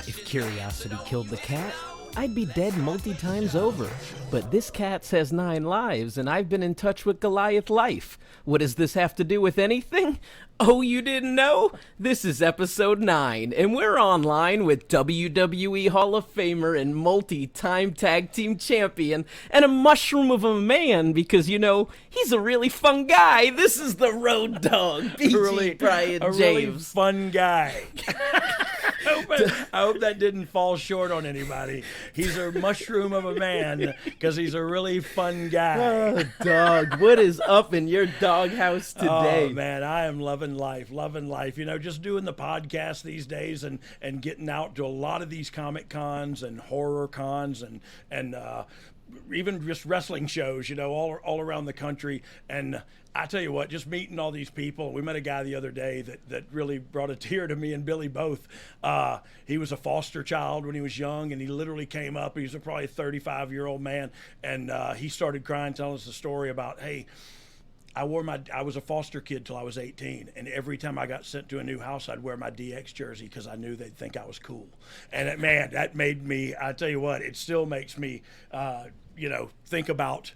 If curiosity killed the cat, I'd be dead multi-times over. But this cat has 9 lives, and I've been in touch with Goliath life. What does this have to do with anything? Oh, you didn't know? This is episode 9, and we're online with WWE Hall of Famer and multi-time tag team champion, and a mushroom of a man, because, you know, he's a really fun guy. This is the Road Dogg, BG Brian James. Really fun guy. I hope that didn't fall short on anybody. He's a mushroom of a man because he's a really fun guy. Oh, Dogg, what is up in your doghouse today? Oh, man, I am loving life. You know, just doing the podcast these days and getting out to a lot of these Comic Cons and horror cons and even just wrestling shows, you know, all around the country. And I tell you what, just meeting all these people. We met a guy the other day that really brought a tear to me and Billy both. He was a foster child when he was young, and he literally came up. He was probably a 35-year-old man, and he started crying, telling us the story about, hey, I was a foster kid till I was 18, and every time I got sent to a new house, I'd wear my DX jersey because I knew they'd think I was cool. And man, that made me, I tell you what, it still makes me, you know, think about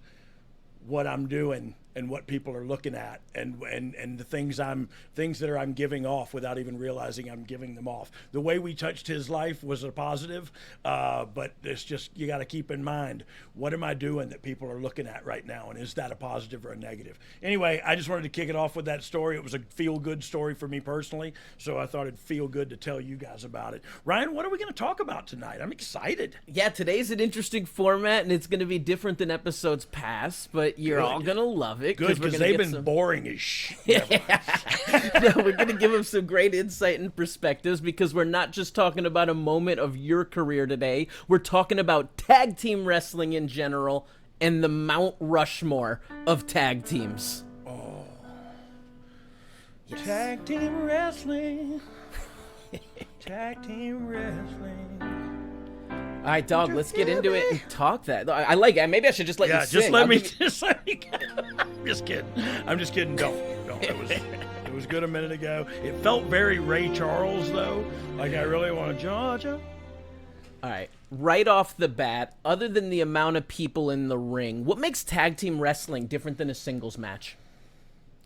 what I'm doing and what people are looking at and the things that I'm giving off without even realizing I'm giving them off. The way we touched his life was a positive, but it's just, you got to keep in mind, what am I doing that people are looking at right now, and is that a positive or a negative? Anyway, I just wanted to kick it off with that story. It was a feel-good story for me personally, so I thought it'd feel good to tell you guys about it. Ryan, what are we going to talk about tonight? I'm excited. Yeah, today's an interesting format, and it's going to be different than episodes past, but you're all going to love it. Good, because they've been boring as shit. No, we're going to give them some great insight and perspectives, because we're not just talking about a moment of your career today. We're talking about tag team wrestling in general and the Mt Rushmore of tag teams. Oh. Yes. Tag team wrestling. Tag team wrestling. All right, Dogg, let's get into it and talk that. I like it. Maybe I should just let you sing. Just let me. I'm just kidding. I'm just kidding. Don't. It was good a minute ago. It felt very Ray Charles, though. Like I really want Georgia. All right. Right off the bat, other than the amount of people in the ring, what makes tag team wrestling different than a singles match?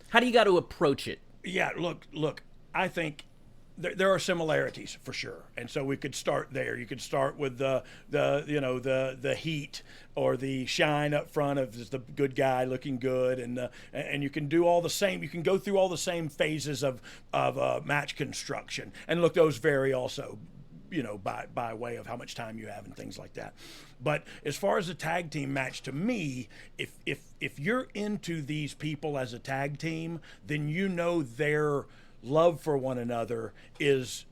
How do you got to approach it? Yeah, look. I think there are similarities for sure, and so we could start there. You could start with the heat or the shine up front of the good guy looking good, and you can do all the same. You can go through all the same phases of match construction, and look, those vary also, you know, by way of how much time you have and things like that. But as far as a tag team match, to me, if you're into these people as a tag team, then you know their love for one another is,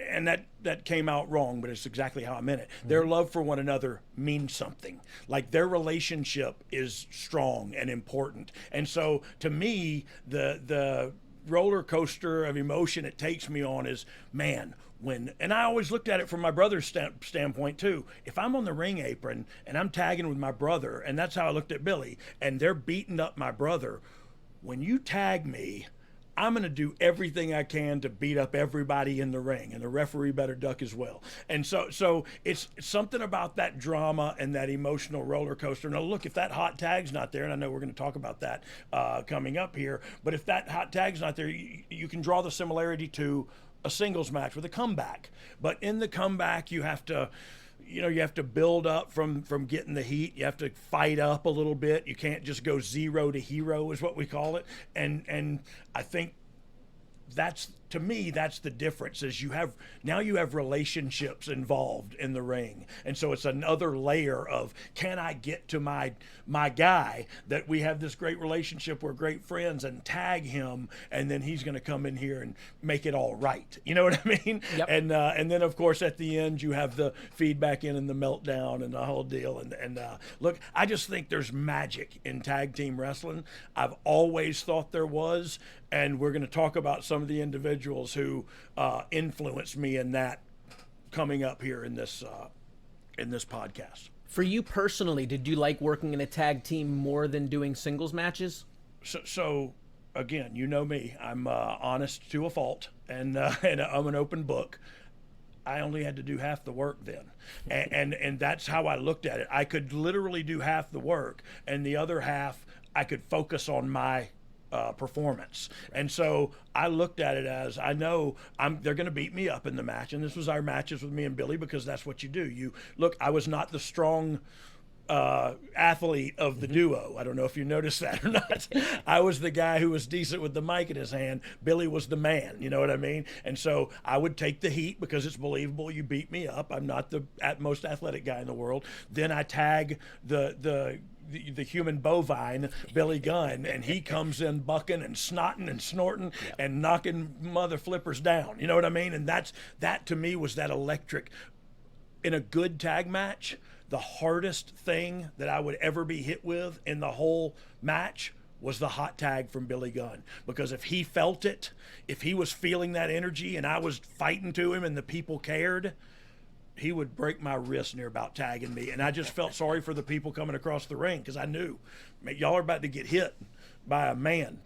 and that came out wrong, but it's exactly how I meant it. Their love for one another means something. Like, their relationship is strong and important. And so, to me, the roller coaster of emotion it takes me on is, man, and I always looked at it from my brother's standpoint too. If I'm on the ring apron and I'm tagging with my brother, and that's how I looked at Billy, and they're beating up my brother, when you tag me, I'm going to do everything I can to beat up everybody in the ring, and the referee better duck as well. And so it's something about that drama and that emotional roller coaster. Now, look, if that hot tag's not there, and I know we're going to talk about that coming up here, but if that hot tag's not there, you can draw the similarity to a singles match with a comeback. But in the comeback, you have to build up from getting the heat. You have to fight up a little bit. You can't just go zero to hero, is what we call it. And I think to me, that's the difference, is you have relationships involved in the ring. And so it's another layer of, can I get to my guy that we have this great relationship, we're great friends, and tag him, and then he's going to come in here and make it all right. You know what I mean? Yep. And then, of course, at the end, you have the feedback in and the meltdown and the whole deal. And look, I just think there's magic in tag team wrestling. I've always thought there was, and we're going to talk about some of the individuals who influenced me in that coming up here in this podcast. For you personally, did you like working in a tag team more than doing singles matches? So again, you know me, I'm honest to a fault, and I'm an open book. I only had to do half the work then. And that's how I looked at it. I could literally do half the work, and the other half I could focus on my performance. And so I looked at it as, I know they're going to beat me up in the match. And this was our matches with me and Billy, because that's what you do. You look, I was not the strong athlete of the duo. I don't know if you noticed that or not. I was the guy who was decent with the mic in his hand. Billy was the man, you know what I mean? And so I would take the heat because it's believable. You beat me up. I'm not the most athletic guy in the world. Then I tag the human bovine, Billy Gunn, and he comes in bucking and snotting and snorting and knocking mother flippers down. You know what I mean? And that to me was that electric. In a good tag match, the hardest thing that I would ever be hit with in the whole match was the hot tag from Billy Gunn. Because if he felt it, if he was feeling that energy and I was fighting to him and the people cared, he would break my wrist near about tagging me. And I just felt sorry for the people coming across the ring, because I knew, man, y'all are about to get hit by a man.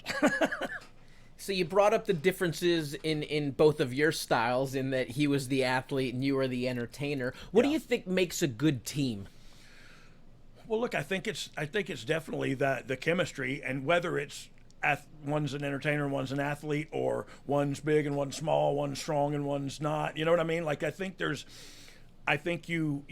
So you brought up the differences in both of your styles, in that he was the athlete and you were the entertainer. What do you think makes a good team? Well, look, I think it's definitely the chemistry, and whether it's one's an entertainer and one's an athlete, or one's big and one's small, one's strong and one's not. You know what I mean? Like, I think you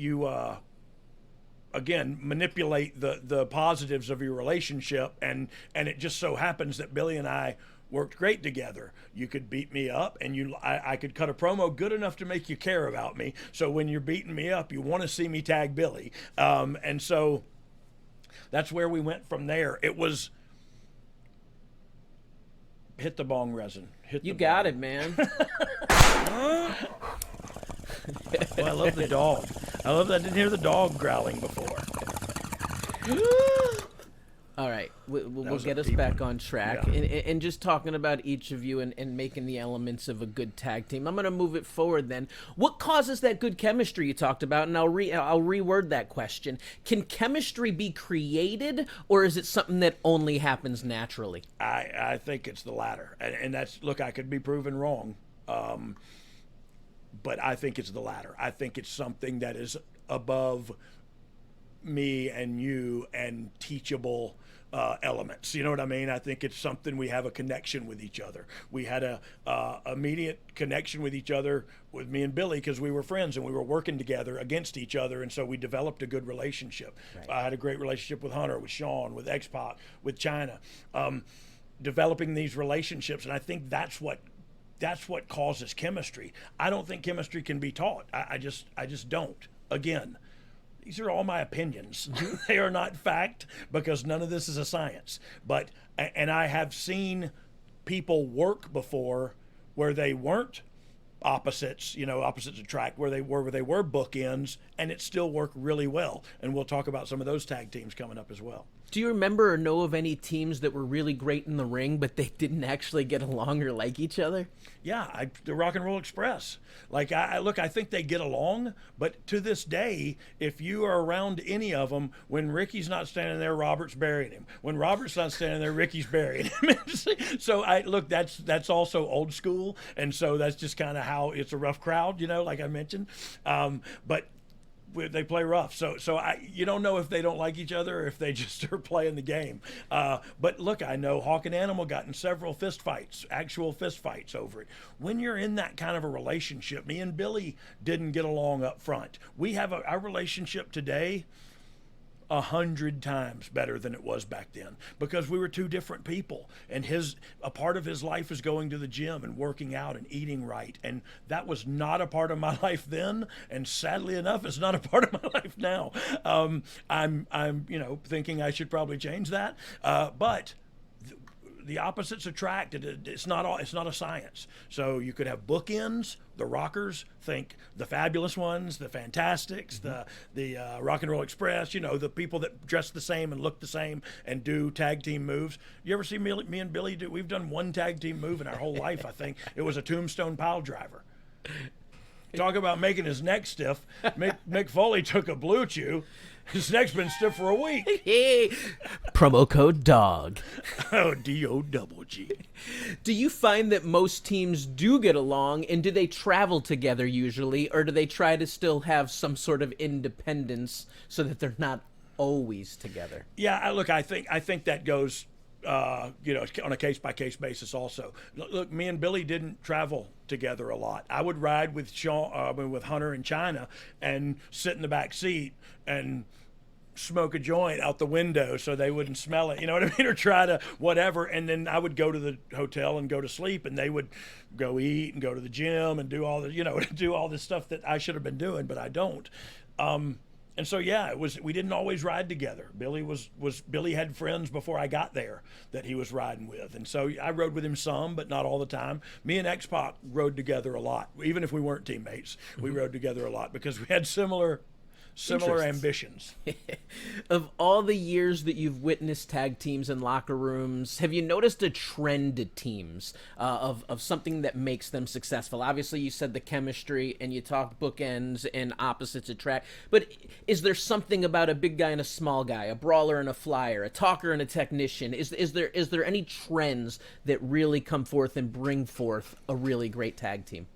again, manipulate the positives of your relationship, and it just so happens that Billy and I worked great together. You could beat me up, and I could cut a promo good enough to make you care about me. So when you're beating me up, you want to see me tag Billy. And so that's where we went from there. It was hit the bong resin. You got it, man. Well, I love the dog. I love that I didn't hear the dog growling before. All right, we'll get us back on track. Yeah. And just talking about each of you and making the elements of a good tag team. I'm going to move it forward then. What causes that good chemistry you talked about? And I'll reword that question. Can chemistry be created, or is it something that only happens naturally? I think it's the latter. And that's, look, I could be proven wrong. But I think it's the latter. I think it's something that is above me and you and teachable elements. You know what I mean? I think it's something, we have a connection with each other. We had a immediate connection with each other with me and Billy, because we were friends and we were working together against each other, and so we developed a good relationship. Right. I had a great relationship with Hunter, with Sean, with X-Pac, with China. Developing these relationships, and I think that's what causes chemistry. I don't think chemistry can be taught. I just don't. Again, these are all my opinions. They are not fact, because none of this is a science. And I have seen people work before where they weren't opposites attract, where they were bookends, and it still worked really well. And we'll talk about some of those tag teams coming up as well. Do you remember or know of any teams that were really great in the ring, but they didn't actually get along or like each other? Yeah, the Rock and Roll Express. Like, I think they get along, but to this day, if you are around any of them, when Ricky's not standing there, Robert's burying him. When Robert's not standing there, Ricky's burying him. So that's also old school, and so that's just kind of how it's a rough crowd, like I mentioned. But they play rough, so you don't know if they don't like each other or if they just are playing the game. But look, I know Hawk and Animal got in several actual fist fights over it. When you're in that kind of a relationship, me and Billy didn't get along up front. We have our relationship today 100 times better than it was back then, because we were two different people, and a part of his life is going to the gym and working out and eating right, and that was not a part of my life then, and sadly enough, it's not a part of my life now. I'm thinking I should probably change that, but the opposites attract. It's not a science. So you could have bookends. The Rockers, think the Fabulous Ones, the Fantastics, the Rock and Roll Express. The people that dress the same and look the same and do tag team moves. You ever see me and Billy do? We've done one tag team move in our whole life. I think it was a tombstone pile driver. Talk about making his neck stiff. Mick Foley took a blue chew. His neck's been stiff for a week. Hey, promo code DOGG. Oh, D-O-double-G. Do you find that most teams do get along, and do they travel together usually, or do they try to still have some sort of independence so that they're not always together? Yeah, I think that goes, on a case-by-case basis also. Look, me and Billy didn't travel together a lot. I would ride with with Hunter and China and sit in the back seat and smoke a joint out the window so they wouldn't smell it, you know what I mean, or try to whatever, and then I would go to the hotel and go to sleep, and they would go eat and go to the gym and do all the, do all this stuff that I should have been doing, but I don't. And so, yeah, we didn't always ride together. Billy had friends before I got there that he was riding with. And so I rode with him some, but not all the time. Me and X-Pac rode together a lot. Even if we weren't teammates, we rode together a lot because we had similar ambitions. Of all the years that you've witnessed tag teams in locker rooms, have you noticed a trend to teams of something that makes them successful? Obviously, you said the chemistry, and you talked bookends and opposites attract. But is there something about a big guy and a small guy, a brawler and a flyer, a talker and a technician? Is there any trends that really come forth and bring forth a really great tag team?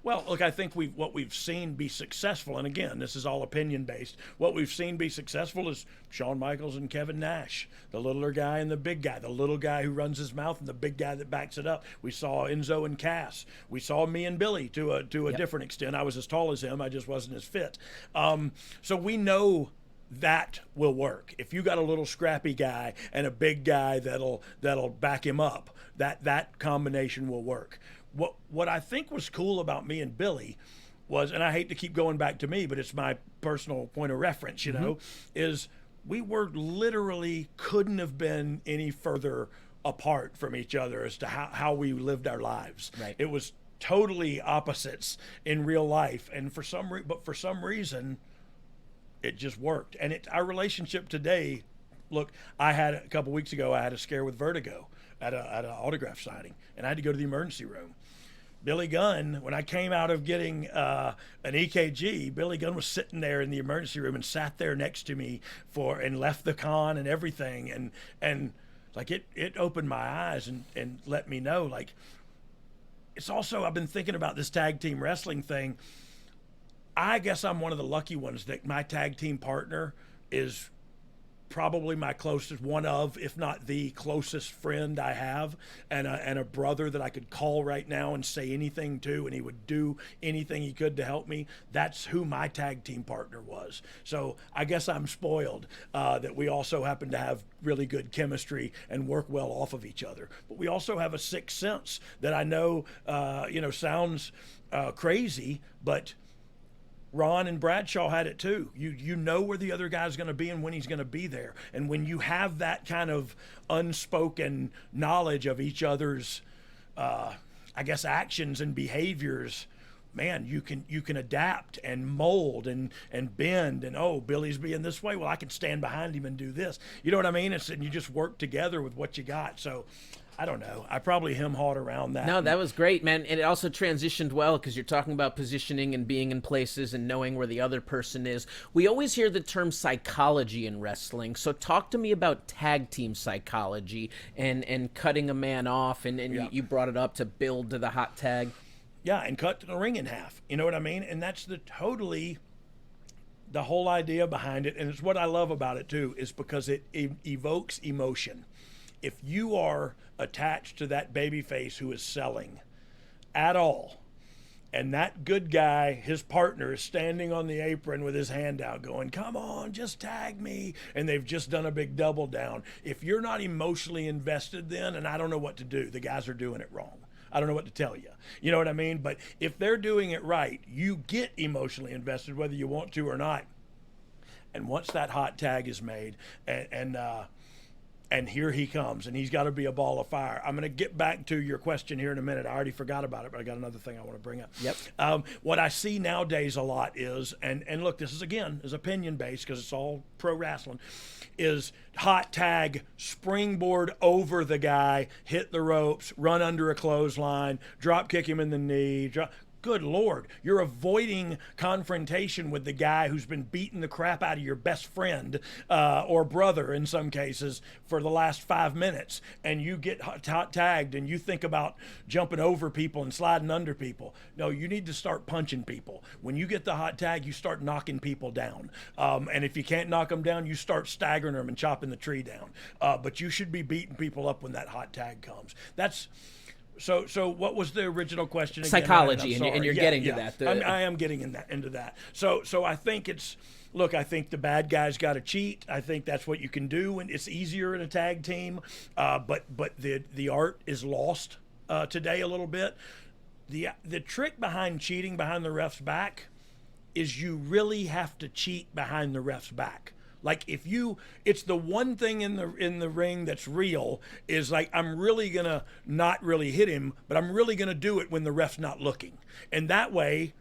Well, look, I think what we've seen be successful, and again, this is all opinion-based, what we've seen be successful is Shawn Michaels and Kevin Nash, the littler guy and the big guy, the little guy who runs his mouth and the big guy that backs it up. We saw Enzo and Cass. We saw me and Billy to a different extent. I was as tall as him. I just wasn't as fit. So we know that will work. If you got a little scrappy guy and a big guy that'll back him up, that combination will work. What I think was cool about me and Billy was, and I hate to keep going back to me, but it's my personal point of reference, is we were literally couldn't have been any further apart from each other as to how we lived our lives. Right. It was totally opposites in real life, and for some reason, it just worked. And our relationship today. Look, a couple weeks ago, I had a scare with vertigo at an autograph signing, and I had to go to the emergency room. Billy Gunn, when I came out of getting an EKG, Billy Gunn was sitting there in the emergency room and sat there next to me and left the con and everything, and like it opened my eyes and let me know, like, it's also, I've been thinking about this tag team wrestling thing. I guess I'm one of the lucky ones that my tag team partner is probably my closest, one of, if not the closest friend I have, and a brother that I could call right now and say anything to, and he would do anything he could to help me. That's who my tag team partner was. So I guess I'm spoiled that we also happen to have really good chemistry and work well off of each other. But we also have a sixth sense that I know, sounds crazy, but Ron and Bradshaw had it too. You know where the other guy's going to be and when he's going to be there. And when you have that kind of unspoken knowledge of each other's, actions and behaviors, man, you can adapt and mold and bend and, oh, Billy's being this way. Well, I can stand behind him and do this. You know what I mean? And you just work together with what you got. So I don't know. I probably hem-hawed around that. No, that was great, man. And it also transitioned well because you're talking about positioning and being in places and knowing where the other person is. We always hear the term psychology in wrestling. So talk to me about tag team psychology and cutting a man off. And you brought it up to build to the hot tag. Yeah, and cut the ring in half. You know what I mean? And that's the whole idea behind it. And it's what I love about it, too, is because it evokes emotion. If you are attached to that babyface who is selling at all, and that good guy, his partner, is standing on the apron with his hand out going, come on, just tag me, and they've just done a big double down. If you're not emotionally invested then, and I don't know what to do, the guys are doing it wrong. I don't know what to tell you. You know what I mean? But if they're doing it right, you get emotionally invested whether you want to or not. And once that hot tag is made, and here he comes, and he's got to be a ball of fire. I'm going to get back to your question here in a minute. I already forgot about it, but I got another thing I want to bring up. Yep. What I see nowadays a lot is, and look, this is opinion-based because it's all pro wrestling, is hot tag, springboard over the guy, hit the ropes, run under a clothesline, drop kick him in the knee, good Lord, you're avoiding confrontation with the guy who's been beating the crap out of your best friend or brother in some cases for the last 5 minutes, and you get hot tagged and you think about jumping over people and sliding under people. No, you need to start punching people. When you get the hot tag, you start knocking people down. And if you can't knock them down, you start staggering them and chopping the tree down. But you should be beating people up when that hot tag comes. So what was the original question again? Psychology, and you're getting to that. I am getting into that. So I think I think the bad guys got to cheat. I think that's what you can do, and it's easier in a tag team. But the art is lost today a little bit. The trick behind cheating behind the ref's back is you really have to cheat behind the ref's back. Like it's the one thing in the ring that's real is like, I'm really gonna not really hit him, but I'm really gonna do it when the ref's not looking. And that way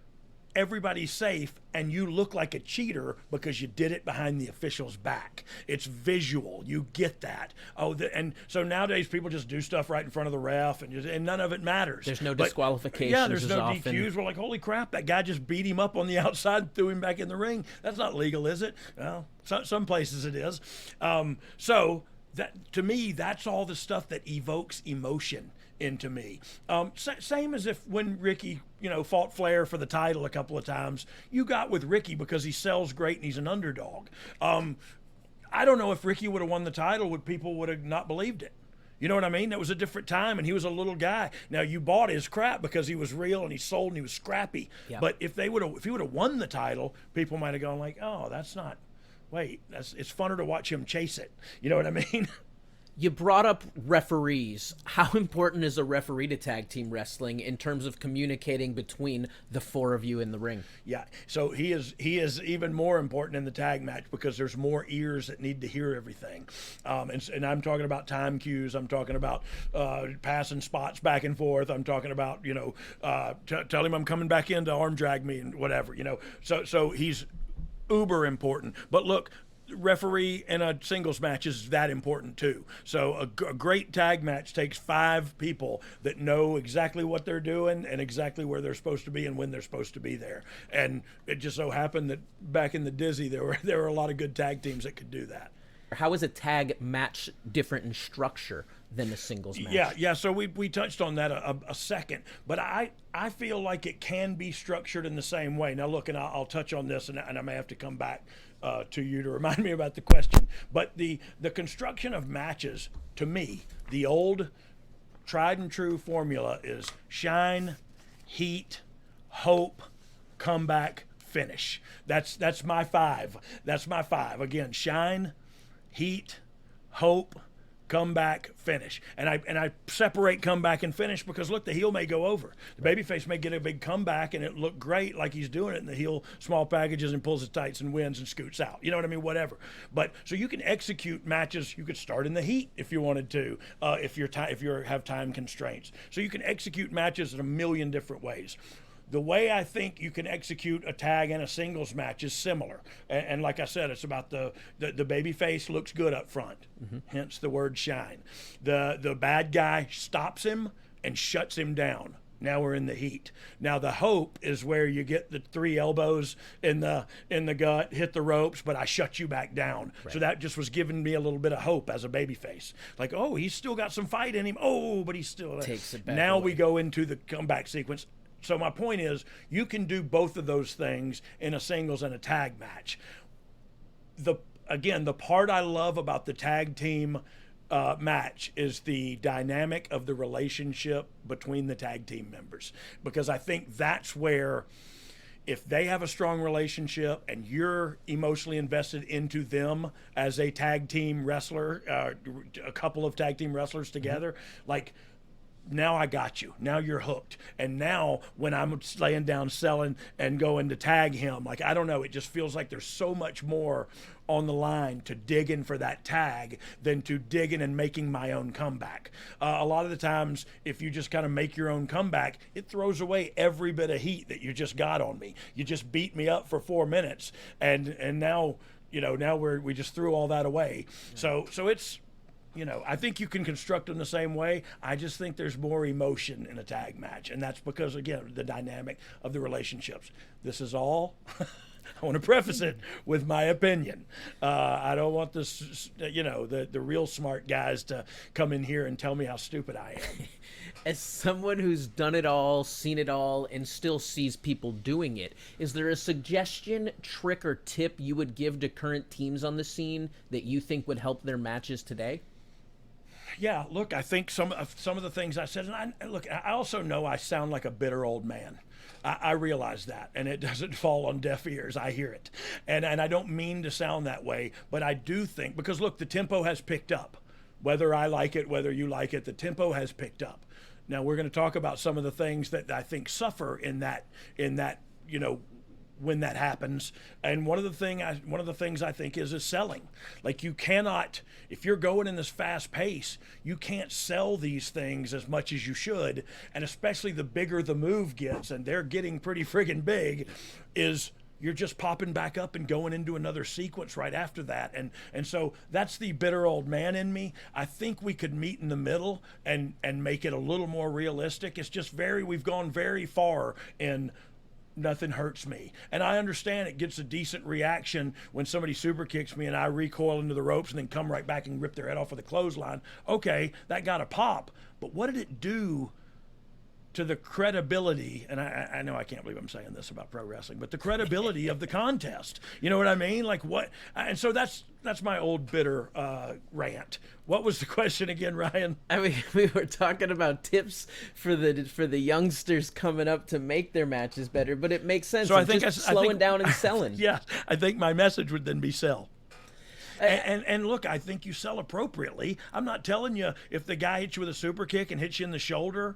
everybody's safe and you look like a cheater because you did it behind the official's back. It's visual. You get that. And so nowadays people just do stuff right in front of the ref and none of it matters. There's no disqualifications. Yeah, there's no often. DQs. We're like, holy crap, that guy just beat him up on the outside and threw him back in the ring. That's not legal, is it? Well, some places it is. So that, to me, that's all the stuff that evokes emotion into me. Same as if when Ricky, fought Flair for the title a couple of times, you got with Ricky because he sells great and he's an underdog. I don't know if Ricky would have won the title, people would have not believed it. You know what I mean? That was a different time, and he was a little guy. Now, you bought his crap because he was real and he sold and he was scrappy. Yeah. But if he would have won the title, people might have gone like, oh, it's funner to watch him chase it. You know what I mean? You brought up referees. How important is a referee to tag team wrestling in terms of communicating between the four of you in the ring? Yeah, so he is even more important in the tag match because there's more ears that need to hear everything. And I'm talking about time cues. I'm talking about passing spots back and forth. I'm talking about, tell him I'm coming back in to arm drag me and whatever, So he's uber important. But look, referee in a singles match is that important too. So a great tag match takes 5 people that know exactly what they're doing and exactly where they're supposed to be and when they're supposed to be there. And it just so happened that back in the Dizzy there were a lot of good tag teams that could do that. How is a tag match different in structure than a singles match? Yeah. So we touched on that a second, but I feel like it can be structured in the same way. Now look, and I'll touch on this, and I may have to come back to you to remind me about the question. But the construction of matches, to me, the old tried and true formula is shine, heat, hope, comeback, finish. That's my 5. That's my 5. Again, shine, heat, hope, comeback, finish. And I separate comeback and finish because look, the heel may go over. The babyface may get a big comeback and it look great like he's doing it, and the heel small packages and pulls his tights and wins and scoots out. You know what I mean? Whatever. But so you can execute matches. You could start in the heat if you wanted to, if you have time constraints. So you can execute matches in a million different ways. The way I think you can execute a tag and a singles match is similar. And like I said, it's about the baby face looks good up front, hence the word shine. The bad guy stops him and shuts him down. Now we're in the heat. Now the hope is where you get the 3 elbows in the gut, hit the ropes, but I shut you back down. Right. So that just was giving me a little bit of hope as a babyface. Like, oh, he's still got some fight in him. Oh, but he's still takes it back now away. We go into the comeback sequence. So my point is, you can do both of those things in a singles and a tag match. The part I love about the tag team match is the dynamic of the relationship between the tag team members, because I think that's where, if they have a strong relationship and you're emotionally invested into them as a tag team wrestler, a couple of tag team wrestlers together, like, now I got you. Now you're hooked. And now when I'm laying down selling and going to tag him, like, I don't know, it just feels like there's so much more on the line to dig in for that tag than to dig in and making my own comeback. A lot of the times, if you just kind of make your own comeback, it throws away every bit of heat that you just got on me. You just beat me up for 4 minutes, and now, now we just threw all that away. Yeah. So it's, I think you can construct them the same way. I just think there's more emotion in a tag match, and that's because, again, the dynamic of the relationships. This is all. I want to preface it with my opinion. I don't want this, the real smart guys to come in here and tell me how stupid I am. As someone who's done it all, seen it all, and still sees people doing it, is there a suggestion, trick, or tip you would give to current teams on the scene that you think would help their matches today? Yeah, look, I think some of the things I said, and I also know I sound like a bitter old man. I realize that, and it doesn't fall on deaf ears. I hear it, and I don't mean to sound that way, but I do think, because look, the tempo has picked up. Whether I like it, whether you like it, the tempo has picked up. Now we're going to talk about some of the things that I think suffer in that when that happens. And one of the things I think is selling. Like, you cannot, if you're going in this fast pace, you can't sell these things as much as you should. And especially the bigger the move gets, and they're getting pretty friggin' big, is you're just popping back up and going into another sequence right after that. And so that's the bitter old man in me. I think we could meet in the middle and make it a little more realistic. It's just we've gone very far in nothing hurts me. And I understand it gets a decent reaction when somebody super kicks me and I recoil into the ropes and then come right back and rip their head off with a clothesline. Okay, that got a pop. But what did it do to the credibility, and I know I can't believe I'm saying this about pro wrestling, but the credibility of the contest? You know what I mean? Like, what? And so that's my old bitter rant. What was the question again, Ryan? I mean, we were talking about tips for the youngsters coming up to make their matches better, but it makes sense. So I think slowing down and selling. Yeah, I think my message would then be sell. And look, I think you sell appropriately. I'm not telling you if the guy hits you with a super kick and hits you in the shoulder,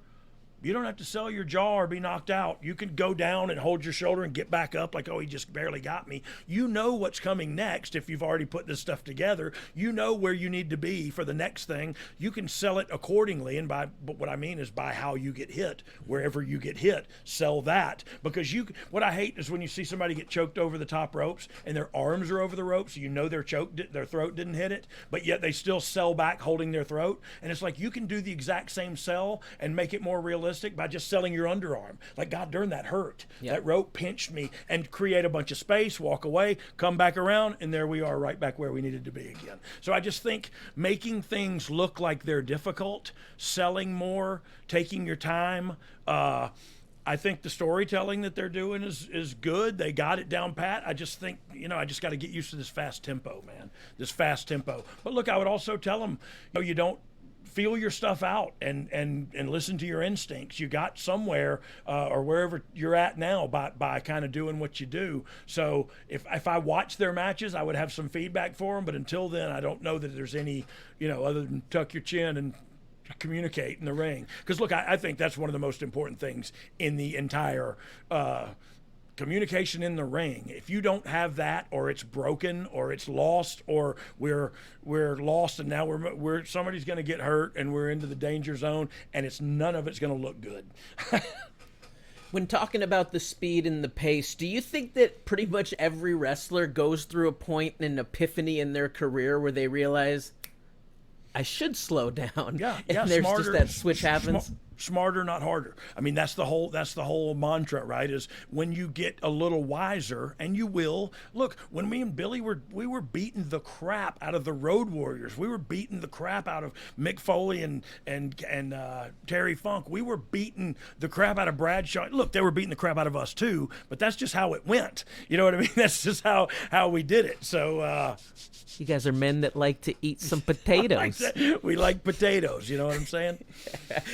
you don't have to sell your jaw or be knocked out. You can go down and hold your shoulder and get back up like, oh, he just barely got me. You know what's coming next if you've already put this stuff together. You know where you need to be for the next thing. You can sell it accordingly, but what I mean is by how you get hit. Wherever you get hit, sell that. Because what I hate is when you see somebody get choked over the top ropes and their arms are over the ropes, so you know their throat didn't hit it, but yet they still sell back holding their throat. And it's like, you can do the exact same sell and make it more realistic by just selling your underarm. Like, God darn, that hurt. Yep. That rope pinched me, and create a bunch of space, walk away, come back around, and there we are right back where we needed to be again. So I just think making things look like they're difficult, selling more, taking your time, I think the storytelling that they're doing is good. They got it down pat. I just think, I just got to get used to this fast tempo, man. This fast tempo. But look, I would also tell them, you don't feel your stuff out and listen to your instincts. You got somewhere or wherever you're at now by kind of doing what you do. So if I watch their matches, I would have some feedback for them. But until then, I don't know that there's any, other than tuck your chin and communicate in the ring. Because look, I think that's one of the most important things in the entire communication in the ring. If you don't have that, or it's broken, or it's lost, or we're lost and now we're somebody's going to get hurt and we're into the danger zone, and none of it's going to look good. When talking about the speed and the pace, do you think that pretty much every wrestler goes through a point, an epiphany in their career where they realize, I should slow down? Yeah, and there's smarter, just that switch happens. Smarter, not harder. I mean, that's the whole mantra, right? Is when you get a little wiser, and you will. Look, when me and Billy we were beating the crap out of the Road Warriors. We were beating the crap out of Mick Foley and Terry Funk. We were beating the crap out of Bradshaw. Look, they were beating the crap out of us too, but that's just how it went. You know what I mean? That's just how we did it. So you guys are men that like to eat some potatoes. We like potatoes. You know what I'm saying?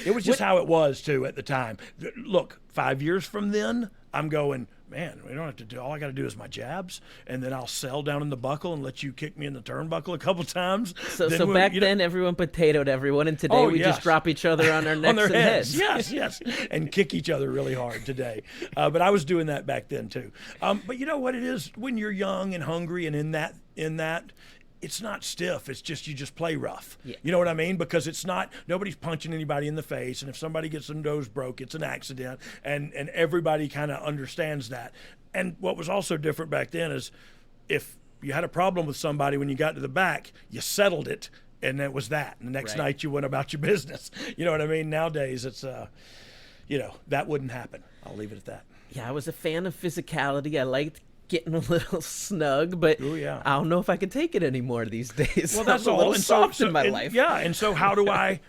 It was just how it was too at the time. Look, 5 years from then, I'm going, man, we don't have to do, all I got to do is my jabs, and then I'll sell down in the buckle and let you kick me in the turnbuckle a couple times. So back then, everyone potatoed everyone, and today we just drop each other on our necks on their and heads. Yes, and kick each other really hard today. But I was doing that back then too. But you know what it is, when you're young and hungry and in that, it's not stiff. It's just, you just play rough. Yeah. You know what I mean? Because it's not, nobody's punching anybody in the face. And if somebody gets their nose broke, it's an accident. And everybody kind of understands that. And what was also different back then is if you had a problem with somebody when you got to the back, you settled it and that was that. And the next Right. night you went about your business. You know what I mean? Nowadays it's that wouldn't happen. I'll leave it at that. Yeah, I was a fan of physicality. I liked getting a little snug, but Ooh, yeah. I don't know if I can take it anymore these days. Well, that's I'm a all. little And soft in my life. Yeah, and so how do I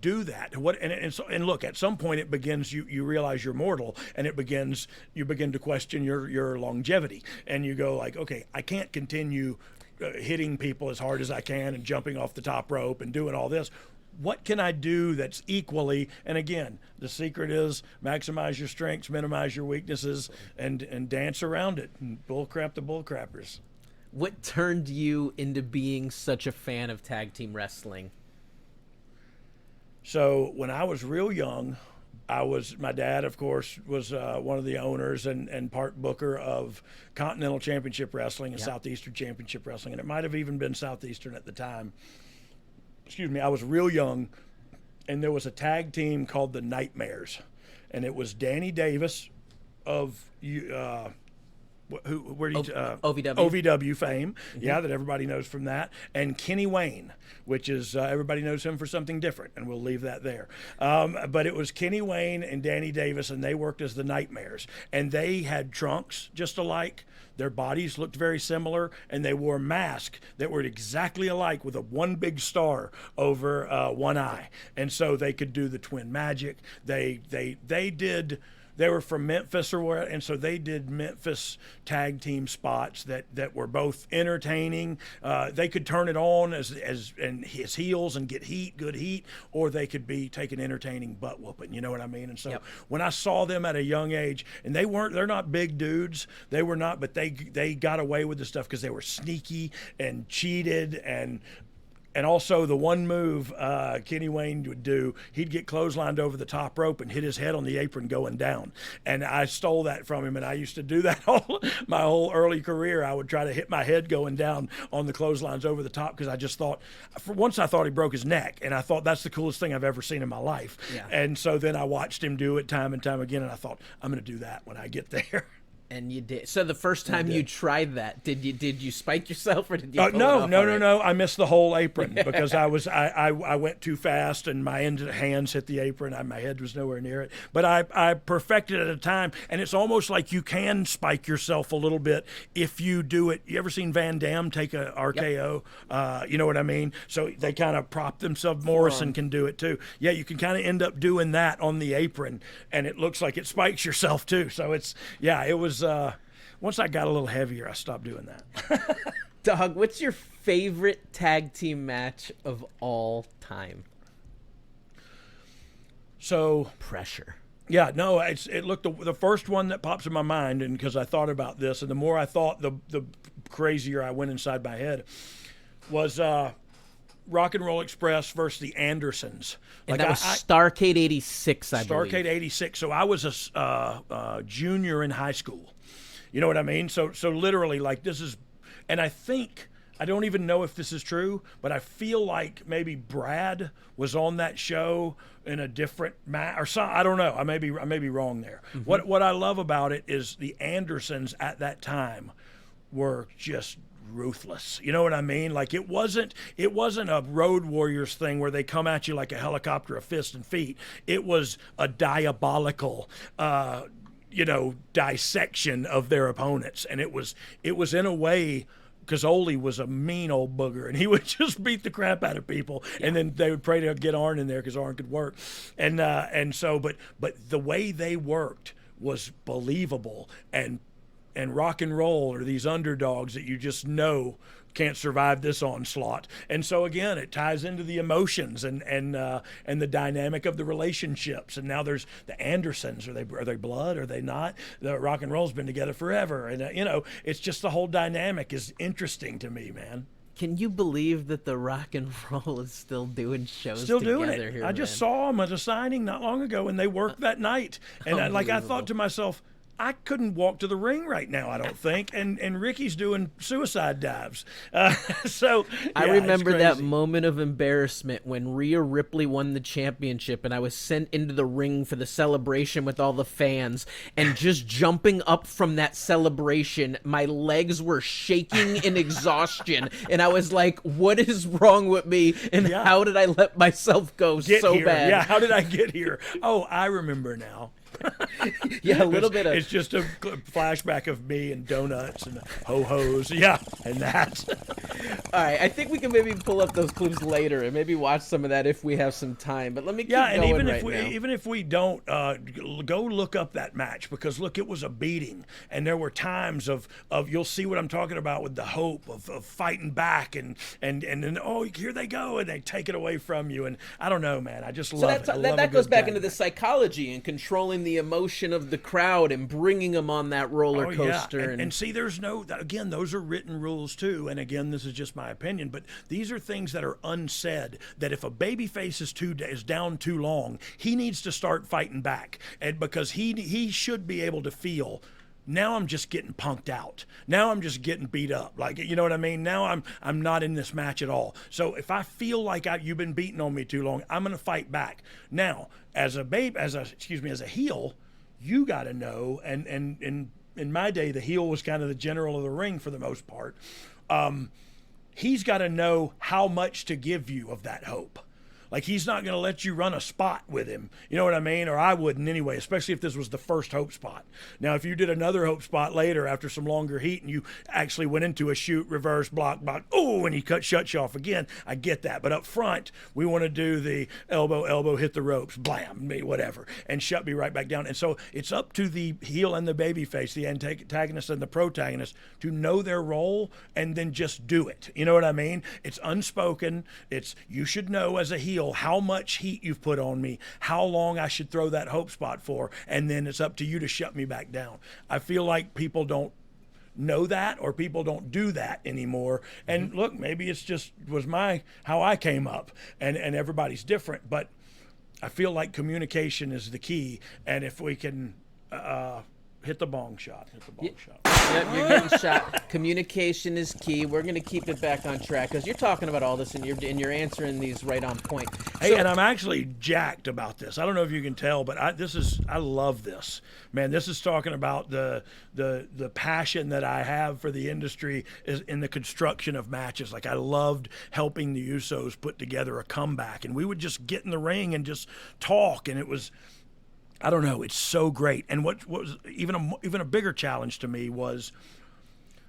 do that? What and look, at some point it begins. You realize you're mortal, and you begin to question your longevity, and you go like, okay, I can't continue hitting people as hard as I can and jumping off the top rope and doing all this. What can I do that's equally, and again, the secret is maximize your strengths, minimize your weaknesses, and dance around it, and bullcrap the bullcrappers. What turned you into being such a fan of tag team wrestling? So when I was real young, my dad, of course, was one of the owners and part booker of Continental Championship Wrestling and Southeastern Championship Wrestling, and it might have even been Southeastern at the time. Excuse me, I was real young, and there was a tag team called the Nightmares, and it was Danny Davis of OVW fame, that everybody knows from that, and Kenny Wayne, which is everybody knows him for something different, and we'll leave that there. But it was Kenny Wayne and Danny Davis, and they worked as the Nightmares, and they had trunks just alike. Their bodies looked very similar, and they wore masks that were exactly alike with a one big star over one eye. And so they could do the twin magic. They were from Memphis and so they did Memphis tag team spots that were both entertaining. They could turn it on as his heels and get good heat, or they could be taking entertaining butt whooping. You know what I mean? And so when I saw them at a young age, and they're not big dudes, they were not, but they got away with the stuff because they were sneaky and cheated and also the one move Kenny Wayne would do, he'd get clotheslined over the top rope and hit his head on the apron going down. And I stole that from him, and I used to do that my whole early career. I would try to hit my head going down on the clotheslines over the top because I just thought, for once I thought he broke his neck, and I thought that's the coolest thing I've ever seen in my life. Yeah. And so then I watched him do it time and time again, and I thought, I'm going to do that when I get there. And you did. So the first time you tried that, did you spike yourself, or did you? No. I missed the whole apron because I went too fast and my hands hit the apron. My head was nowhere near it. But I perfected it at a time, and it's almost like you can spike yourself a little bit if you do it. You ever seen Van Damme take a RKO? Yep. You know what I mean? So they kind of prop themselves. Morrison can do it too. Yeah, you can kind of end up doing that on the apron, and it looks like it spikes yourself too. So it was. Once I got a little heavier, I stopped doing that. Dogg, what's your favorite tag team match of all time? So pressure. Yeah, no, it looked the first one that pops in my mind, and because I thought about this, and the more I thought, the crazier I went inside my head, was Rock and Roll Express versus the Andersons. And that was Starrcade 86, I believe. Starrcade 86. So I was a junior in high school. You know what I mean? So literally, like, this is, and I think, I don't even know if this is true, but I feel like maybe Brad was on that show in a different match or something. I don't know. I may be wrong there. Mm-hmm. What I love about it is the Andersons at that time were just ruthless. You know what I mean? Like, it wasn't a Road Warriors thing where they come at you like a helicopter of fists and feet. It was a diabolical dissection of their opponents, and it was in a way, because Ole was a mean old booger, and he would just beat the crap out of people, and then they would pray to get Arn in there because Arn could work, and so but the way they worked was believable, and Rock and Roll are these underdogs that you just know can't survive this onslaught. And so again, it ties into the emotions and the dynamic of the relationships. And now there's the Andersons. Are they blood? Are they not? The Rock and Roll's been together forever. And it's just the whole dynamic is interesting to me, man. Can you believe that the Rock and Roll is still doing shows still together doing it? Here, I just saw them at a signing not long ago, and they worked that night. And I thought to myself, I couldn't walk to the ring right now, I don't think. And Ricky's doing suicide dives. So I remember that moment of embarrassment when Rhea Ripley won the championship and I was sent into the ring for the celebration with all the fans, and just jumping up from that celebration, my legs were shaking in exhaustion. And I was like, what is wrong with me? And how did I let myself go bad? Yeah, how did I get here? Oh, I remember now. Yeah, a little bit of... It's just a flashback of me and donuts and ho-hos. Yeah, and that. All right, I think we can maybe pull up those clips later and maybe watch some of that if we have some time. But let me keep going even if we don't, go look up that match, because look, it was a beating, and there were times of you'll see what I'm talking about with the hope of fighting back, and then here they go, and they take it away from you, and I don't know, man, I just love it. That goes back into the psychology and controlling the emotion of the crowd and bringing them on that roller coaster. And see, there's again, those are written rules too. And again, this is just my opinion, but these are things that are unsaid, that if a babyface is down too long, he needs to start fighting back. And because he should be able to feel, now I'm just getting punked out. Now I'm just getting beat up. Like, you know what I mean? Now I'm not in this match at all. So if I feel like you've been beating on me too long, I'm going to fight back. Now, as a heel, you got to know, and in my day, the heel was kind of the general of the ring for the most part. He's got to know how much to give you of that hope. Like, he's not going to let you run a spot with him. You know what I mean? Or I wouldn't anyway, especially if this was the first hope spot. Now, if you did another hope spot later after some longer heat and you actually went into a shoot, reverse, block, and he shuts you off again, I get that. But up front, we want to do the elbow, hit the ropes, blam, whatever, and shut me right back down. And so it's up to the heel and the babyface, the antagonist and the protagonist, to know their role and then just do it. You know what I mean? It's unspoken. You should know as a heel how much heat you've put on me, how long I should throw that hope spot for, and then it's up to you to shut me back down. I feel like people don't know that, or people don't do that anymore. And look, maybe it's just how I came up, and everybody's different, but I feel like communication is the key. And if we can hit the bong shot. Yep, you're getting shot. Communication is key. We're going to keep it back on track because you're talking about all this and you're answering these right on point. Hey, and I'm actually jacked about this. I don't know if you can tell, but I love this. Man, this is talking about the passion that I have for the industry is in the construction of matches. Like, I loved helping the Usos put together a comeback, and we would just get in the ring and just talk, and it was, I don't know, it's so great. And what was even a bigger challenge to me was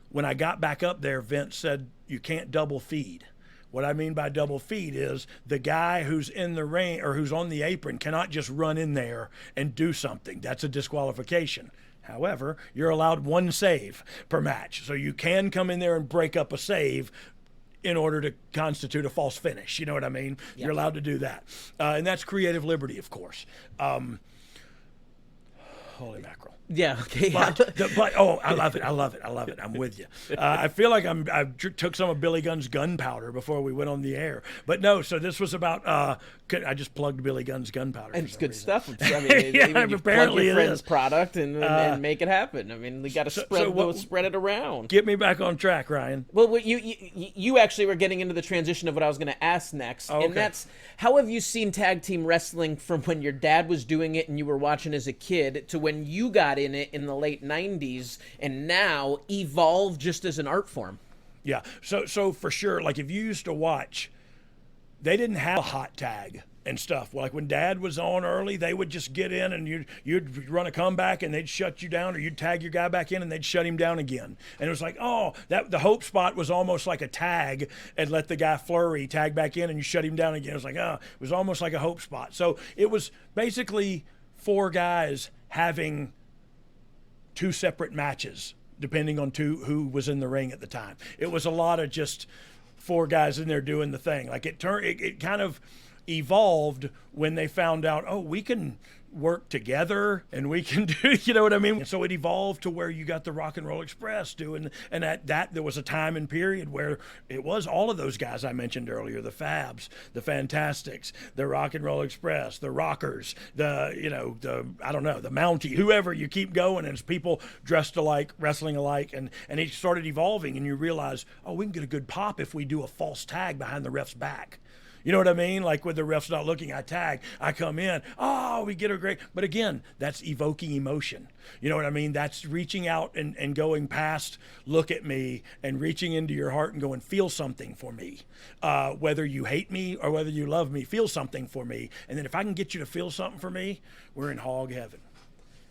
when I got back up there, Vince said, you can't double feed. What I mean by double feed is the guy who's in the ring or who's on the apron cannot just run in there and do something. That's a disqualification. However, you're allowed one save per match. So you can come in there and break up a save in order to constitute a false finish. You know what I mean? Yep. You're allowed to do that. And that's creative liberty, of course. Holy mackerel. Yeah. Okay. I love it. I'm with you. I feel like I took some of Billy Gunn's gunpowder before we went on the air. But no, so this was about, I just plugged Billy Gunn's gunpowder. And it's good stuff. I mean, you apparently plug your friend's product and make it happen. I mean, we got to spread it around. Get me back on track, Ryan. Well, you actually were getting into the transition of what I was going to ask next. Oh, okay. And that's, how have you seen tag team wrestling from when your dad was doing it and you were watching as a kid to when you got in it in the late 90s and now evolve just as an art form? Yeah, so for sure, like if you used to watch, they didn't have a hot tag and stuff. Like when Dad was on early, they would just get in and you'd run a comeback and they'd shut you down, or you'd tag your guy back in and they'd shut him down again. And it was like, the hope spot was almost like a tag, and let the guy flurry, tag back in, and you shut him down again. It was like, it was almost like a hope spot. So it was basically four guys having two separate matches, depending on who was in the ring at the time. It was a lot of just four guys in there doing the thing. Like it kind of evolved when they found out, oh, we can work together and we can do, you know what I mean? And so it evolved to where you got the Rock and Roll Express doing, and at that there was a time and period where it was all of those guys I mentioned earlier, the Fabs, the Fantastics, the Rock and Roll Express, the Rockers, the Mountie, whoever. You keep going, and it's people dressed alike, wrestling alike, and it started evolving, and you realize, oh, we can get a good pop if we do a false tag behind the ref's back. You know what I mean? Like with the ref's not looking, I tag, I come in, oh, we get a great, but again, that's evoking emotion. You know what I mean? That's reaching out and going past, look at me, and reaching into your heart and going, feel something for me. Whether you hate me or whether you love me, feel something for me. And then if I can get you to feel something for me, we're in hog heaven.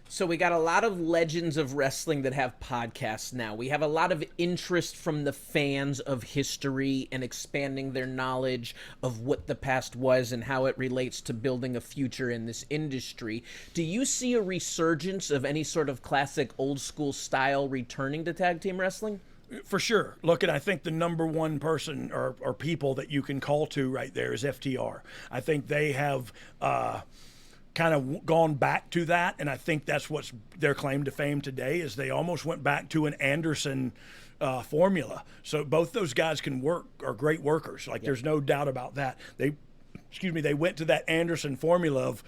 So we got a lot of legends of wrestling that have podcasts now. We have a lot of interest from the fans of history and expanding their knowledge of what the past was and how it relates to building a future in this industry. Do you see a resurgence of any sort of classic old school style returning to tag team wrestling? For sure. Look, and I think the number one person or people that you can call to right there is FTR. I think they have kind of gone back to that, and I think that's what's their claim to fame today, is they almost went back to an Anderson formula. So both those guys can work, are great workers. Like, there's no doubt about that. They went to that Anderson formula of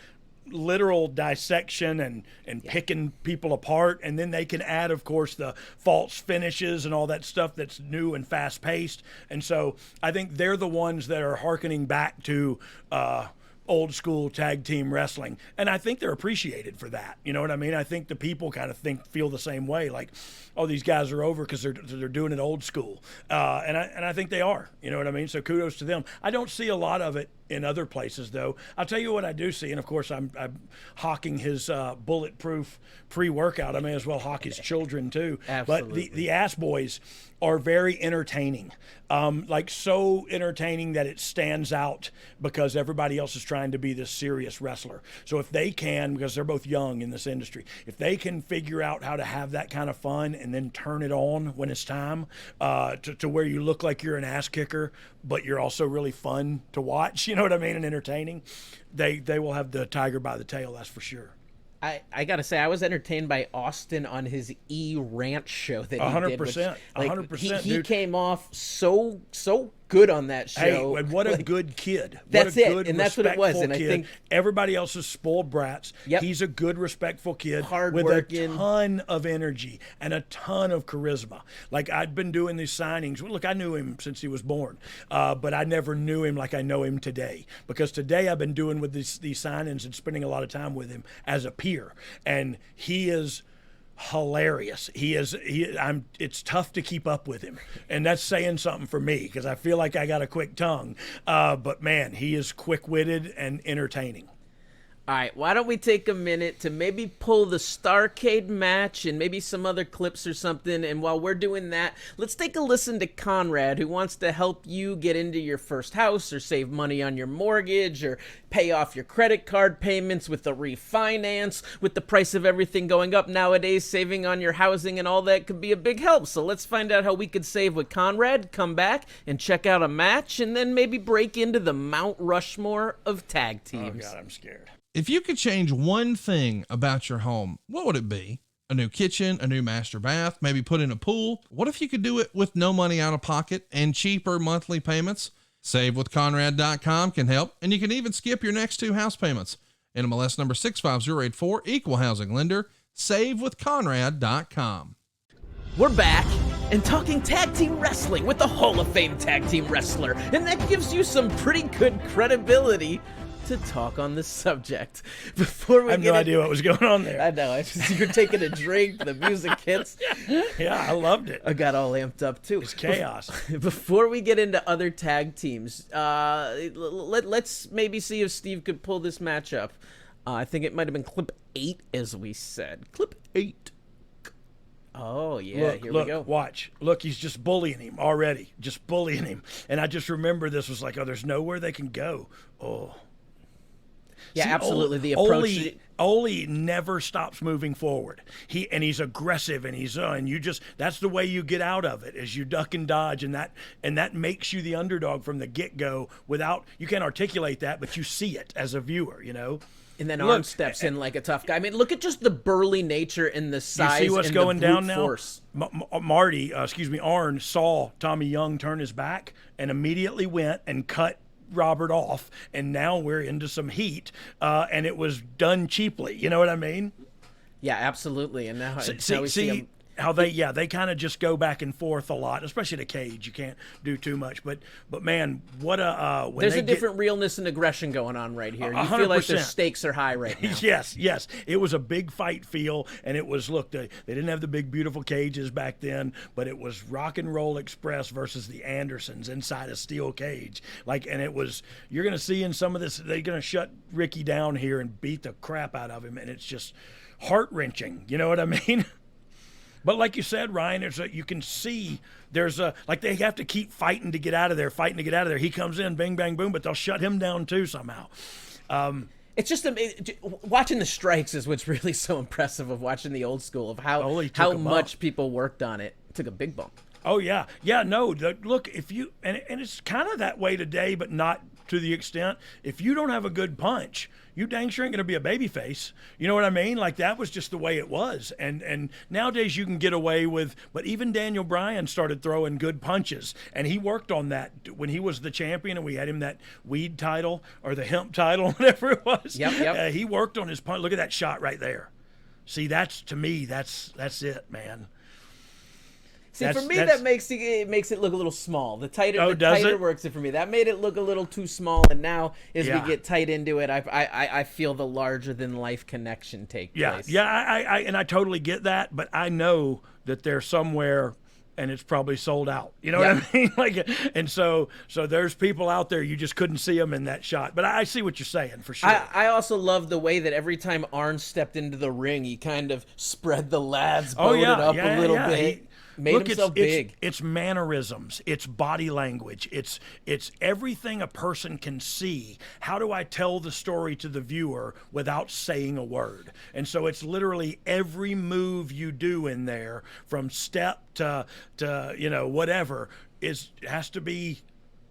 literal dissection and picking people apart, and then they can add, of course, the false finishes and all that stuff that's new and fast-paced. And so I think they're the ones that are hearkening back to old school tag team wrestling, and I think they're appreciated for that. You know what I mean? I think the people kind of feel the same way, like, oh, these guys are over because they're doing it old school, and I think they are. You know what I mean? So kudos to them. I don't see a lot of it in other places, though. I'll tell you what I do see, and of course I'm hawking his bulletproof pre-workout. I may as well hawk his children too. Absolutely. But the Ass Boys are very entertaining, like so entertaining that it stands out because everybody else is trying to be this serious wrestler. So if they can, because they're both young in this industry, if they can figure out how to have that kind of fun and then turn it on when it's time, to where you look like you're an ass kicker, but you're also really fun to watch, you know what I mean, and entertaining, they will have the tiger by the tail, that's for sure. I gotta say, I was entertained by Austin on his E-Rant show that he 100%, did. 100%. He came off so good on that show. Hey, and what a good kid. That's what a it, good, and that's what it was. And kid. I think everybody else is spoiled brats. Yep. He's a good, respectful kid Hard-working. with a ton of energy and a ton of charisma. Like, I'd been doing these signings. Look, I knew him since he was born, but I never knew him like I know him today, because today I've been doing with these signings and spending a lot of time with him as a peer, and he is hilarious. It's tough to keep up with him, and that's saying something for me because I feel like I got a quick tongue, but man, he is quick-witted and entertaining. All right, why don't we take a minute to maybe pull the Starrcade match and maybe some other clips or something, and while we're doing that, let's take a listen to Conrad, who wants to help you get into your first house or save money on your mortgage or pay off your credit card payments with a refinance. With the price of everything going up nowadays, saving on your housing and all that could be a big help. So let's find out how we could save with Conrad, come back and check out a match, and then maybe break into the Mt Rushmore of tag teams. Oh God, I'm scared. If you could change one thing about your home, what would it be? A new kitchen, a new master bath, maybe put in a pool? What if you could do it with no money out of pocket and cheaper monthly payments? SaveWithConrad.com can help, and you can even skip your next 2 house payments. NMLS number 65084, equal housing lender. SaveWithConrad.com. We're back and talking tag team wrestling with the Hall of Fame tag team wrestler, and that gives you some pretty good credibility to talk on this subject. Before we I have no idea what was going on there. I know. You're taking a drink, the music hits. Yeah, I loved it. I got all amped up too. It's chaos. Before we get into other tag teams, let's maybe see if Steve could pull this match up. I think it might have been clip 8, as we said. Clip 8. Oh, yeah, here we go. Watch. Look, he's just bullying him already. Just bullying him. And I just remember this was like, oh, there's nowhere they can go. Oh. Yeah, See, absolutely. The approach. Ole never stops moving forward. He's aggressive, and that's the way you get out of it, is you duck and dodge, and that makes you the underdog from the get-go. You can't articulate that, but you see it as a viewer, And then Arn steps in like a tough guy. I mean, look at just the burly nature and the size. You see what's and going the brute down now? force. Arn saw Tommy Young turn his back and immediately went and cut Robert off, and now we're into some heat, and it was done cheaply. You know what I mean? Yeah, absolutely. And now, see him. How they kind of just go back and forth a lot, especially the cage. You can't do too much, but man, what a there's a different realness and aggression going on right here. You feel like the stakes are high right now. Yes, it was a big fight feel, and it was they didn't have the big beautiful cages back then, but it was Rock and Roll Express versus the Andersons inside a steel cage. And it was, you're gonna see in some of this, they're gonna shut Ricky down here and beat the crap out of him, and it's just heart wrenching. You know what I mean? But like you said, Ryan, you can see they have to keep fighting to get out of there. He comes in, bing, bang, boom, but they'll shut him down too somehow. It's just watching the strikes is what's really so impressive of watching the old school, of how much people worked on it. It took a big bump. Oh, yeah. Yeah, no, look, if you – and it's kind of that way today, but not to the extent. If you don't have a good punch, you dang sure ain't going to be a babyface. You know what I mean? That was just the way it was. And nowadays you can get away with – but even Daniel Bryan started throwing good punches, and he worked on that when he was the champion, and we had him that weed title or the hemp title, whatever it was. Yep. He worked on his punch. Look at that shot right there. See, to me, that's it, man. See, for me, that makes it look a little small. The tighter works it for me. That made it look a little too small, and now as we get tight into it, I feel the larger than life connection take place. Yeah, I totally get that, but I know that they're somewhere, and it's probably sold out. You know what I mean? And so there's people out there, you just couldn't see them in that shot. But I see what you're saying for sure. I also love the way that every time Arn stepped into the ring, he kind of spread the lads, bowed it up a little bit. Made himself big. It's mannerisms. It's body language. It's everything a person can see. How do I tell the story to the viewer without saying a word? And so it's literally every move you do in there, from step to whatever, has to be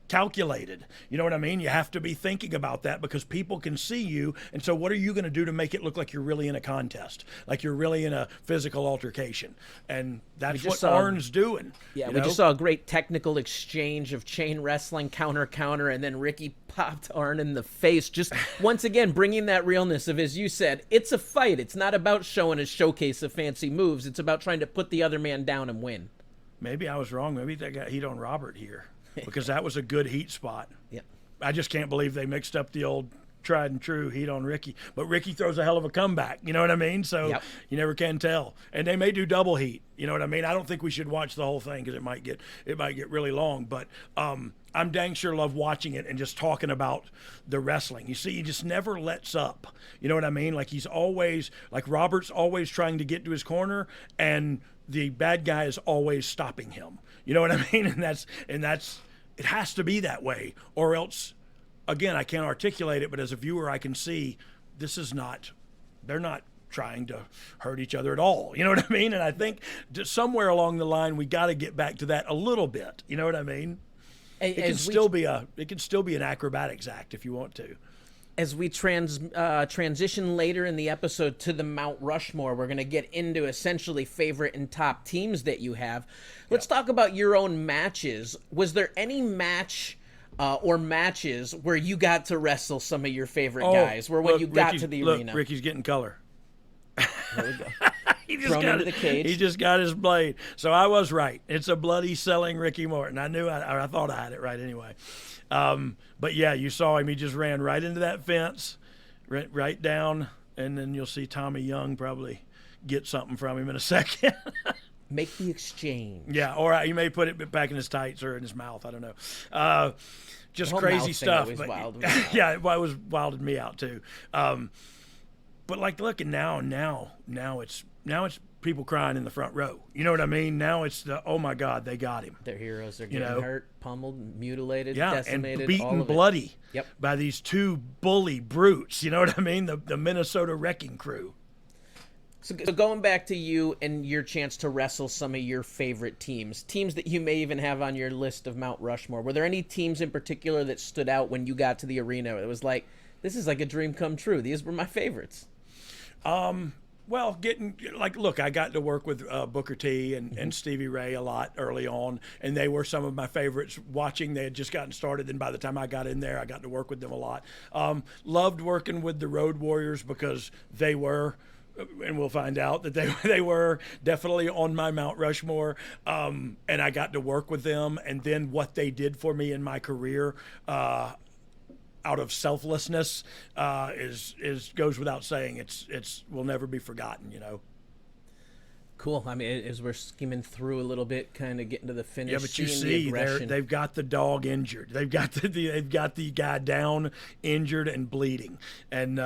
calculated. You know what I mean? You have to be thinking about that because people can see you. And so what are you going to do to make it look like you're really in a contest, like you're really in a physical altercation? And that's what Arn's doing. Yeah, we just saw a great technical exchange of chain wrestling, counter, and then Ricky popped Arn in the face. Just once again, bringing that realness of, as you said, it's a fight. It's not about showing a showcase of fancy moves. It's about trying to put the other man down and win. Maybe I was wrong. Maybe they got heat on Robert here. Because that was a good heat spot. Yeah, I just can't believe they mixed up the old tried and true heat on Ricky. But Ricky throws a hell of a comeback. You know what I mean? So you never can tell. And they may do double heat. You know what I mean? I don't think we should watch the whole thing because it might get really long. But I'm dang sure love watching it and just talking about the wrestling. You see, he just never lets up. You know what I mean? He's always Robert's always trying to get to his corner, and the bad guy is always stopping him. You know what I mean? And that's it has to be that way, or else, again, I can't articulate it, but as a viewer, I can see they're not trying to hurt each other at all. You know what I mean? And I think somewhere along the line, we got to get back to that a little bit. You know what I mean? It can still be an acrobatics act if you want to. As we transition later in the episode to the Mt Rushmore, we're going to get into essentially favorite and top teams that you have. Let's talk about your own matches. Was there any match or matches where you got to wrestle some of your favorite guys? Where when you got to the arena? Ricky's getting color. There we go. He just got his blade. So I was right. It's a bloody selling Ricky Morton. I knew I thought I had it right anyway. But yeah, you saw him. He just ran right into that fence, right down, and then you'll see Tommy Young probably get something from him in a second. Make the exchange. Yeah, or he may put it back in his tights or in his mouth. I don't know. Just crazy stuff. But, yeah, it was wilded me out too. But looking now it's people crying in the front row. You know what I mean? Now it's the, oh my God, they got him. Their heroes are getting hurt, pummeled, mutilated, decimated, and beaten all of bloody Yep. by these two bully brutes. You know what I mean? The Minnesota Wrecking Crew. So going back to you and your chance to wrestle some of your favorite teams that you may even have on your list of Mount Rushmore, were there any teams in particular that stood out when you got to the arena? It was like, this is like a dream come true. These were my favorites. Well, look, I got to work with Booker T and Stevie Ray a lot early on, and they were some of my favorites watching. They had just gotten started, and by the time I got in there, I got to work with them a lot. Loved working with the Road Warriors because they were, and we'll find out that they were definitely on my Mount Rushmore, and I got to work with them, and then what they did for me in my career, out of selflessness, is goes without saying. It's will never be forgotten. Cool. I mean, as we're skimming through a little bit, kind of getting to the finish. Yeah, but you see they've got the dog injured. They've got they've got the guy down, injured and bleeding, and.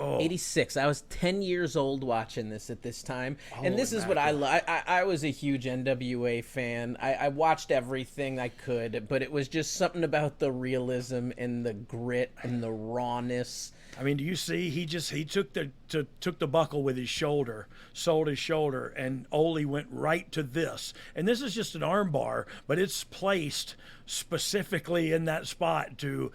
86. I was 10 years old watching this at this time. And this is what I love. I was a huge NWA fan. I watched everything I could, but it was just something about the realism and the grit and the rawness. I mean, do you see? He took the buckle with his shoulder, sold his shoulder, and Ole went right to this. And this is just an arm bar, but it's placed specifically in that spot to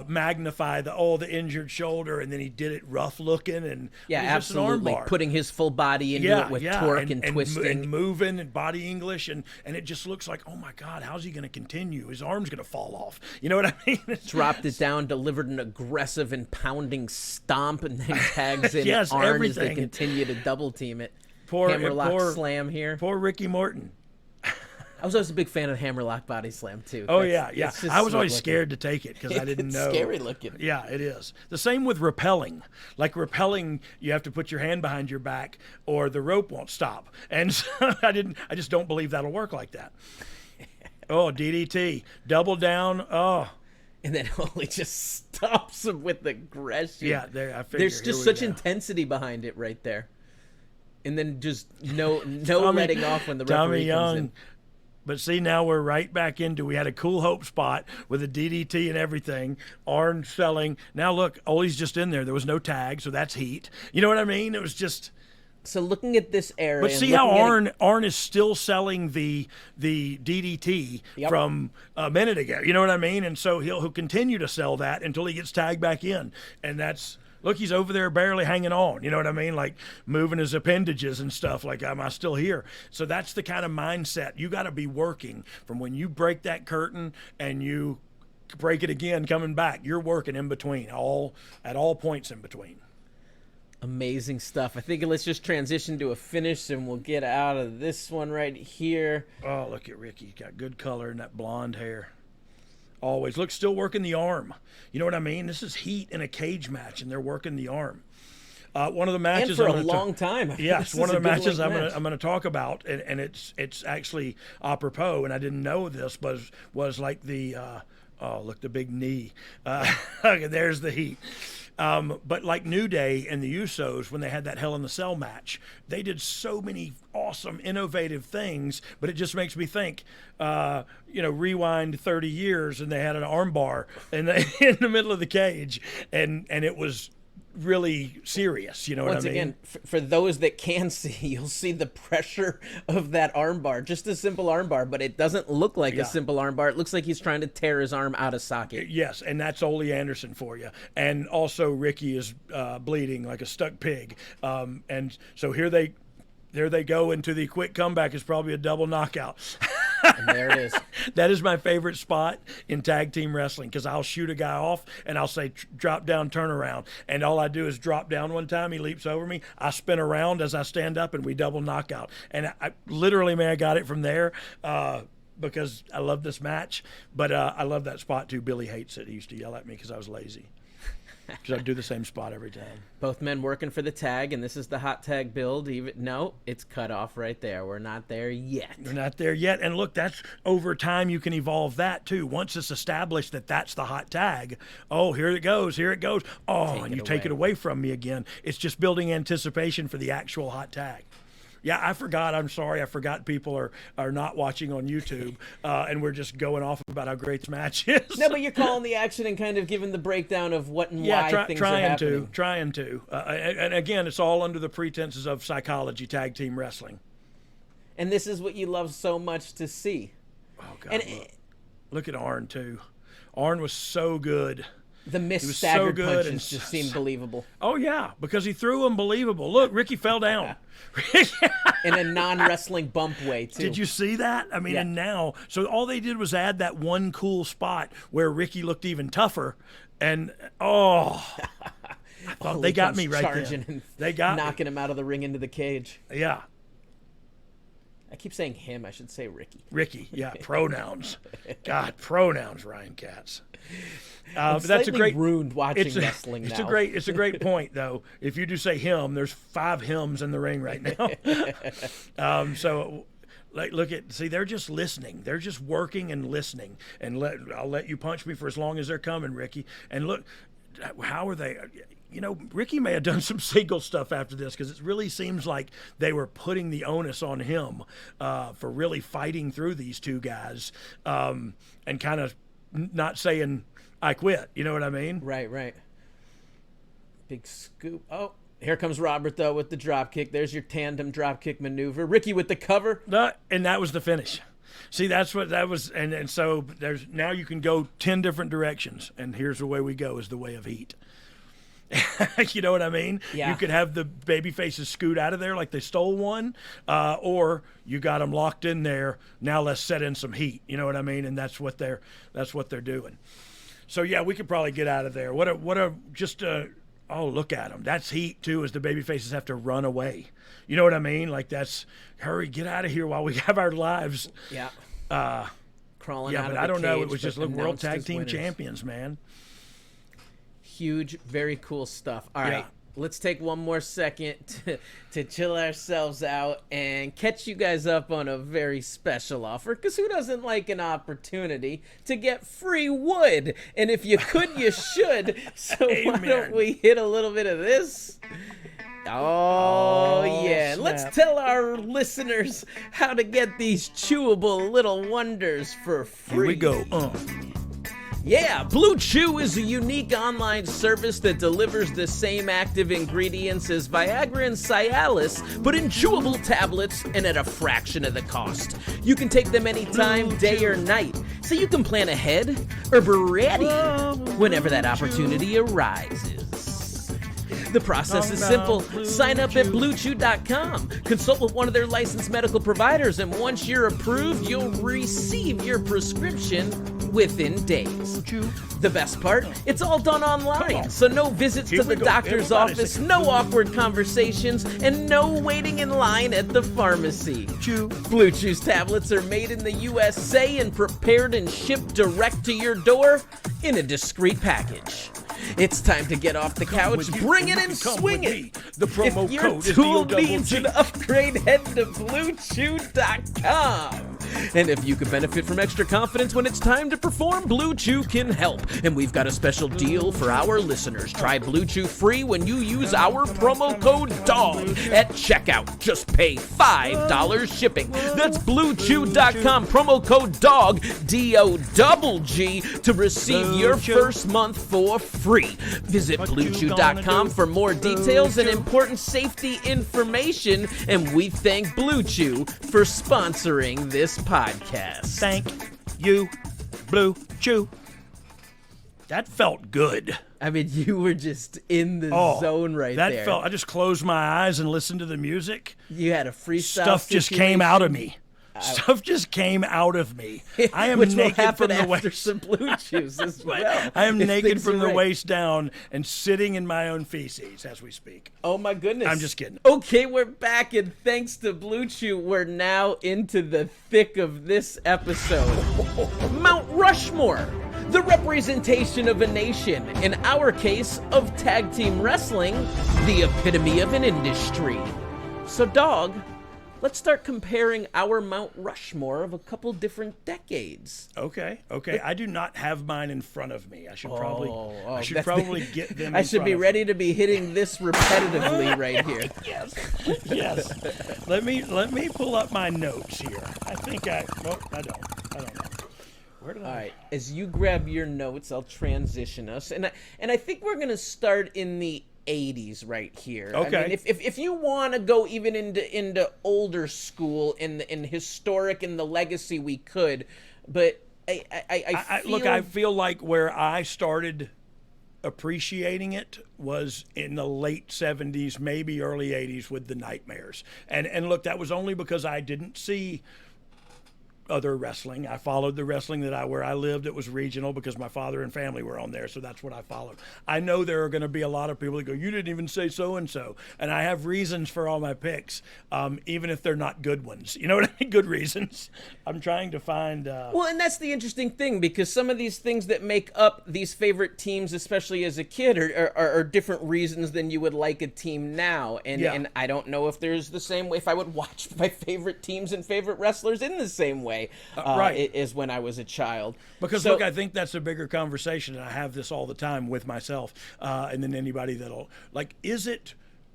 magnify the injured shoulder, and then he did it rough looking, and absolutely putting his full body into it with torque and twisting and moving and body English, and it just looks like, oh my God, how's he going to continue? His arm's going to fall off. You know what I mean? Dropped it down, delivered an aggressive and pounding stomp, and then tags in yes, Arn everything. As they continue to double team it. Poor Hammerlock slam here. Poor Ricky Morton. I was always a big fan of Hammerlock Body Slam, too. Oh, yeah. I was always scared to take it because I didn't know. It's scary looking. Yeah, it is. The same with rappelling. Like rappelling, you have to put your hand behind your back or the rope won't stop. And so I just don't believe that'll work like that. Oh, DDT. Double down. Oh. And then Ole just stops him with aggression. Yeah, I figure. There's just such intensity behind it right there. And then just no letting off when the referee comes in. But see, now we're right back into, we had a Cool Hope spot with a DDT and everything. Arn selling. Now look, Ole's just in there. There was no tag, so that's heat. You know what I mean? It was just. So looking at this area. But see how Arn is still selling the DDT from a minute ago. You know what I mean? And so he'll continue to sell that until he gets tagged back in. And that's. Look, he's over there barely hanging on. You know what I mean? Like moving his appendages and stuff. Like, am I still here? So that's the kind of mindset you got to be working from when you break that curtain and you break it again coming back. You're working in between, at all points in between. Amazing stuff. I think let's just transition to a finish and we'll get out of this one right here. Oh, look at Ricky. He's got good color in that blonde hair. Always. Look, still working the arm. You know what I mean? This is heat in a cage match, and they're working the arm. One of the matches, and for a long time. Yes, one of the matches I'm going to talk about, and it's actually apropos, and I didn't know this, was like the look, the big knee. There's the heat. But like New Day and the Usos, when they had that Hell in the Cell match, they did so many awesome, innovative things. But it just makes me think, rewind 30 years, and they had an armbar in the middle of the cage, and it was really serious. You know what I mean? Once again, for those that can see, you'll see the pressure of that armbar. Just a simple armbar, but it doesn't look like a simple armbar. It looks like he's trying to tear his arm out of socket. Yes, and that's Ole Anderson for you. And also Ricky is bleeding like a stuck pig. And so there they go into the quick comeback. Is probably a double knockout. And there it is. That is my favorite spot in tag team wrestling because I'll shoot a guy off and I'll say drop down, turn around. And all I do is drop down one time. He leaps over me. I spin around as I stand up and we double knockout. And I literally, man, I got it from there because I love this match. But I love that spot too. Billy hates it. He used to yell at me because I was lazy. Because I do the same spot every time. Both men working for the tag, and this is the hot tag build. No, it's cut off right there. We're not there yet. We're not there yet. And look, that's over time you can evolve that too. Once it's established that that's the hot tag, oh, here it goes. Oh, and you take it away from me again. It's just building anticipation for the actual hot tag. Yeah, I forgot. I'm sorry. I forgot people are not watching on YouTube, and we're just going off about how great this match is. No, but you're calling the action and kind of giving the breakdown of what and why things are happening. Trying to. And again, it's all under the pretenses of psychology, tag team wrestling. And this is what you love so much to see. Oh, God. Look at Arn, too. Arn was so good. The missed staggered punches just seemed believable. Oh, yeah, because he threw them believable. Look, Ricky fell down. In a non-wrestling bump way, too. Did you see that? I mean, yeah. And now, so all they did was add that one cool spot where Ricky looked even tougher. And, I thought they got me right there. They got knocking him out of the ring into the cage. Yeah. I keep saying him. I should say Ricky. Ricky, yeah, pronouns. God, pronouns, Ryan Katz. But that's a great ruined watching wrestling now. It's a great point though. If you do say him, there's 5 hymns in the ring right now. So look at they're just listening. They're just working and listening. And I'll let you punch me for as long as they're coming, Ricky. And look, how are they? You know, Ricky may have done some single stuff after this because it really seems like they were putting the onus on him for really fighting through these two guys and kind of not saying I quit. You know what I mean? Right. Big scoop. Oh, here comes Robert, though, with the drop kick. There's your tandem drop kick maneuver. Ricky with the cover. And that was the finish. See, that's what that was. And so now you can go 10 different directions. And here's the way we go is the way of heat. You know what I mean? Yeah. You could have the baby faces scoot out of there like they stole one, or you got them locked in there. Now let's set in some heat. You know what I mean? And that's what they're doing. So yeah, we could probably get out of there. Look at them. That's heat too, as the baby faces have to run away. You know what I mean? Like hurry, get out of here while we have our lives. Yeah. Crawling yeah, out but of I don't the know. cage, It was just world tag team champions, man. Huge, very cool stuff. All right, let's take one more second to chill ourselves out and catch you guys up on a very special offer, because who doesn't like an opportunity to get free wood? And if you could, you should. So why don't we hit a little bit of this? Oh yeah. Snap. Let's tell our listeners how to get these chewable little wonders for free. Here we go. Yeah, Blue Chew is a unique online service that delivers the same active ingredients as Viagra and Cialis, but in chewable tablets and at a fraction of the cost. You can take them anytime, day or night, so you can plan ahead or be ready whenever that opportunity arises. The process is simple. Sign up at BlueChew.com. Consult with one of their licensed medical providers, and once you're approved, you'll receive your prescription within days. The best part, it's all done online, so no visits to the doctor's office, no awkward conversations, and no waiting in line at the pharmacy. Blue Chew's tablets are made in the USA and prepared and shipped direct to your door in a discreet package. It's time to get off the couch, bring it and swing it. The promo code is tool needs an upgrade, head to BlueChew.com. And if you could benefit from extra confidence when it's time to perform, Blue Chew can help. And we've got a special deal for our listeners. Try Blue Chew free when you use our promo code DOGG at checkout. Just pay $5 shipping. That's BlueChew.com, promo code DOGG, D-O-double-G, to receive your first month for free. Visit BlueChew.com for more details and important safety information. And we thank Blue Chew for sponsoring this podcast. Thank you, Blue Chew. That felt good. I mean, you were just in the zone right there. I just closed my eyes and listened to the music. You had a freestyle Stuff just came out of me. Stuff just came out of me. I am naked from the waist. Some Blue Chews as well. I am naked from the waist down and sitting in my own feces as we speak. Oh my goodness. I'm just kidding. Okay, we're back, and thanks to Blue Chew, we're now into the thick of this episode. Mt Rushmore. the representation of a nation, in our case, of tag team wrestling, the epitome of an industry. So, Dogg, let's start comparing our Mount Rushmore of a couple different decades. Okay. I do not have mine in front of me. I should probably get them. I should be ready to be hitting this repetitively right here. Yes. Let me pull up my notes here. I don't know. Where did All right. As you grab your notes, I'll transition us, and I think we're gonna start in the 80s right here. Okay. I mean, if you want to go even into older school in historic and the legacy, we could, but I feel like where I started appreciating it was in the late 70s, maybe early 80s with the Nightmares. And look, that was only because I didn't see other wrestling. I followed the wrestling where I lived. It was regional because my father and family were on there, so that's what I followed. I know there are going to be a lot of people that go, you didn't even say so-and-so, and I have reasons for all my picks, even if they're not good ones. You know what I mean? Good reasons. I'm trying to find... Well, and that's the interesting thing, because some of these things that make up these favorite teams, especially as a kid, are different reasons than you would like a team now, and I don't know if there's the same way, if I would watch my favorite teams and favorite wrestlers in the same way. Right. Is when I was a child. Because look, I think that's a bigger conversation, and I have this all the time with myself, and then anybody that'll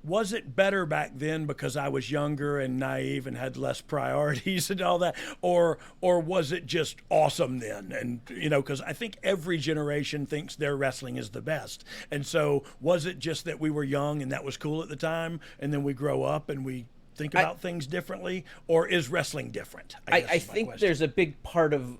was it better back then because I was younger and naive and had less priorities and all that, or was it just awesome then? And because I think every generation thinks their wrestling is the best, and so was it just that we were young and that was cool at the time, and then we grow up and we think about things differently, or is wrestling different? I think there's a big part of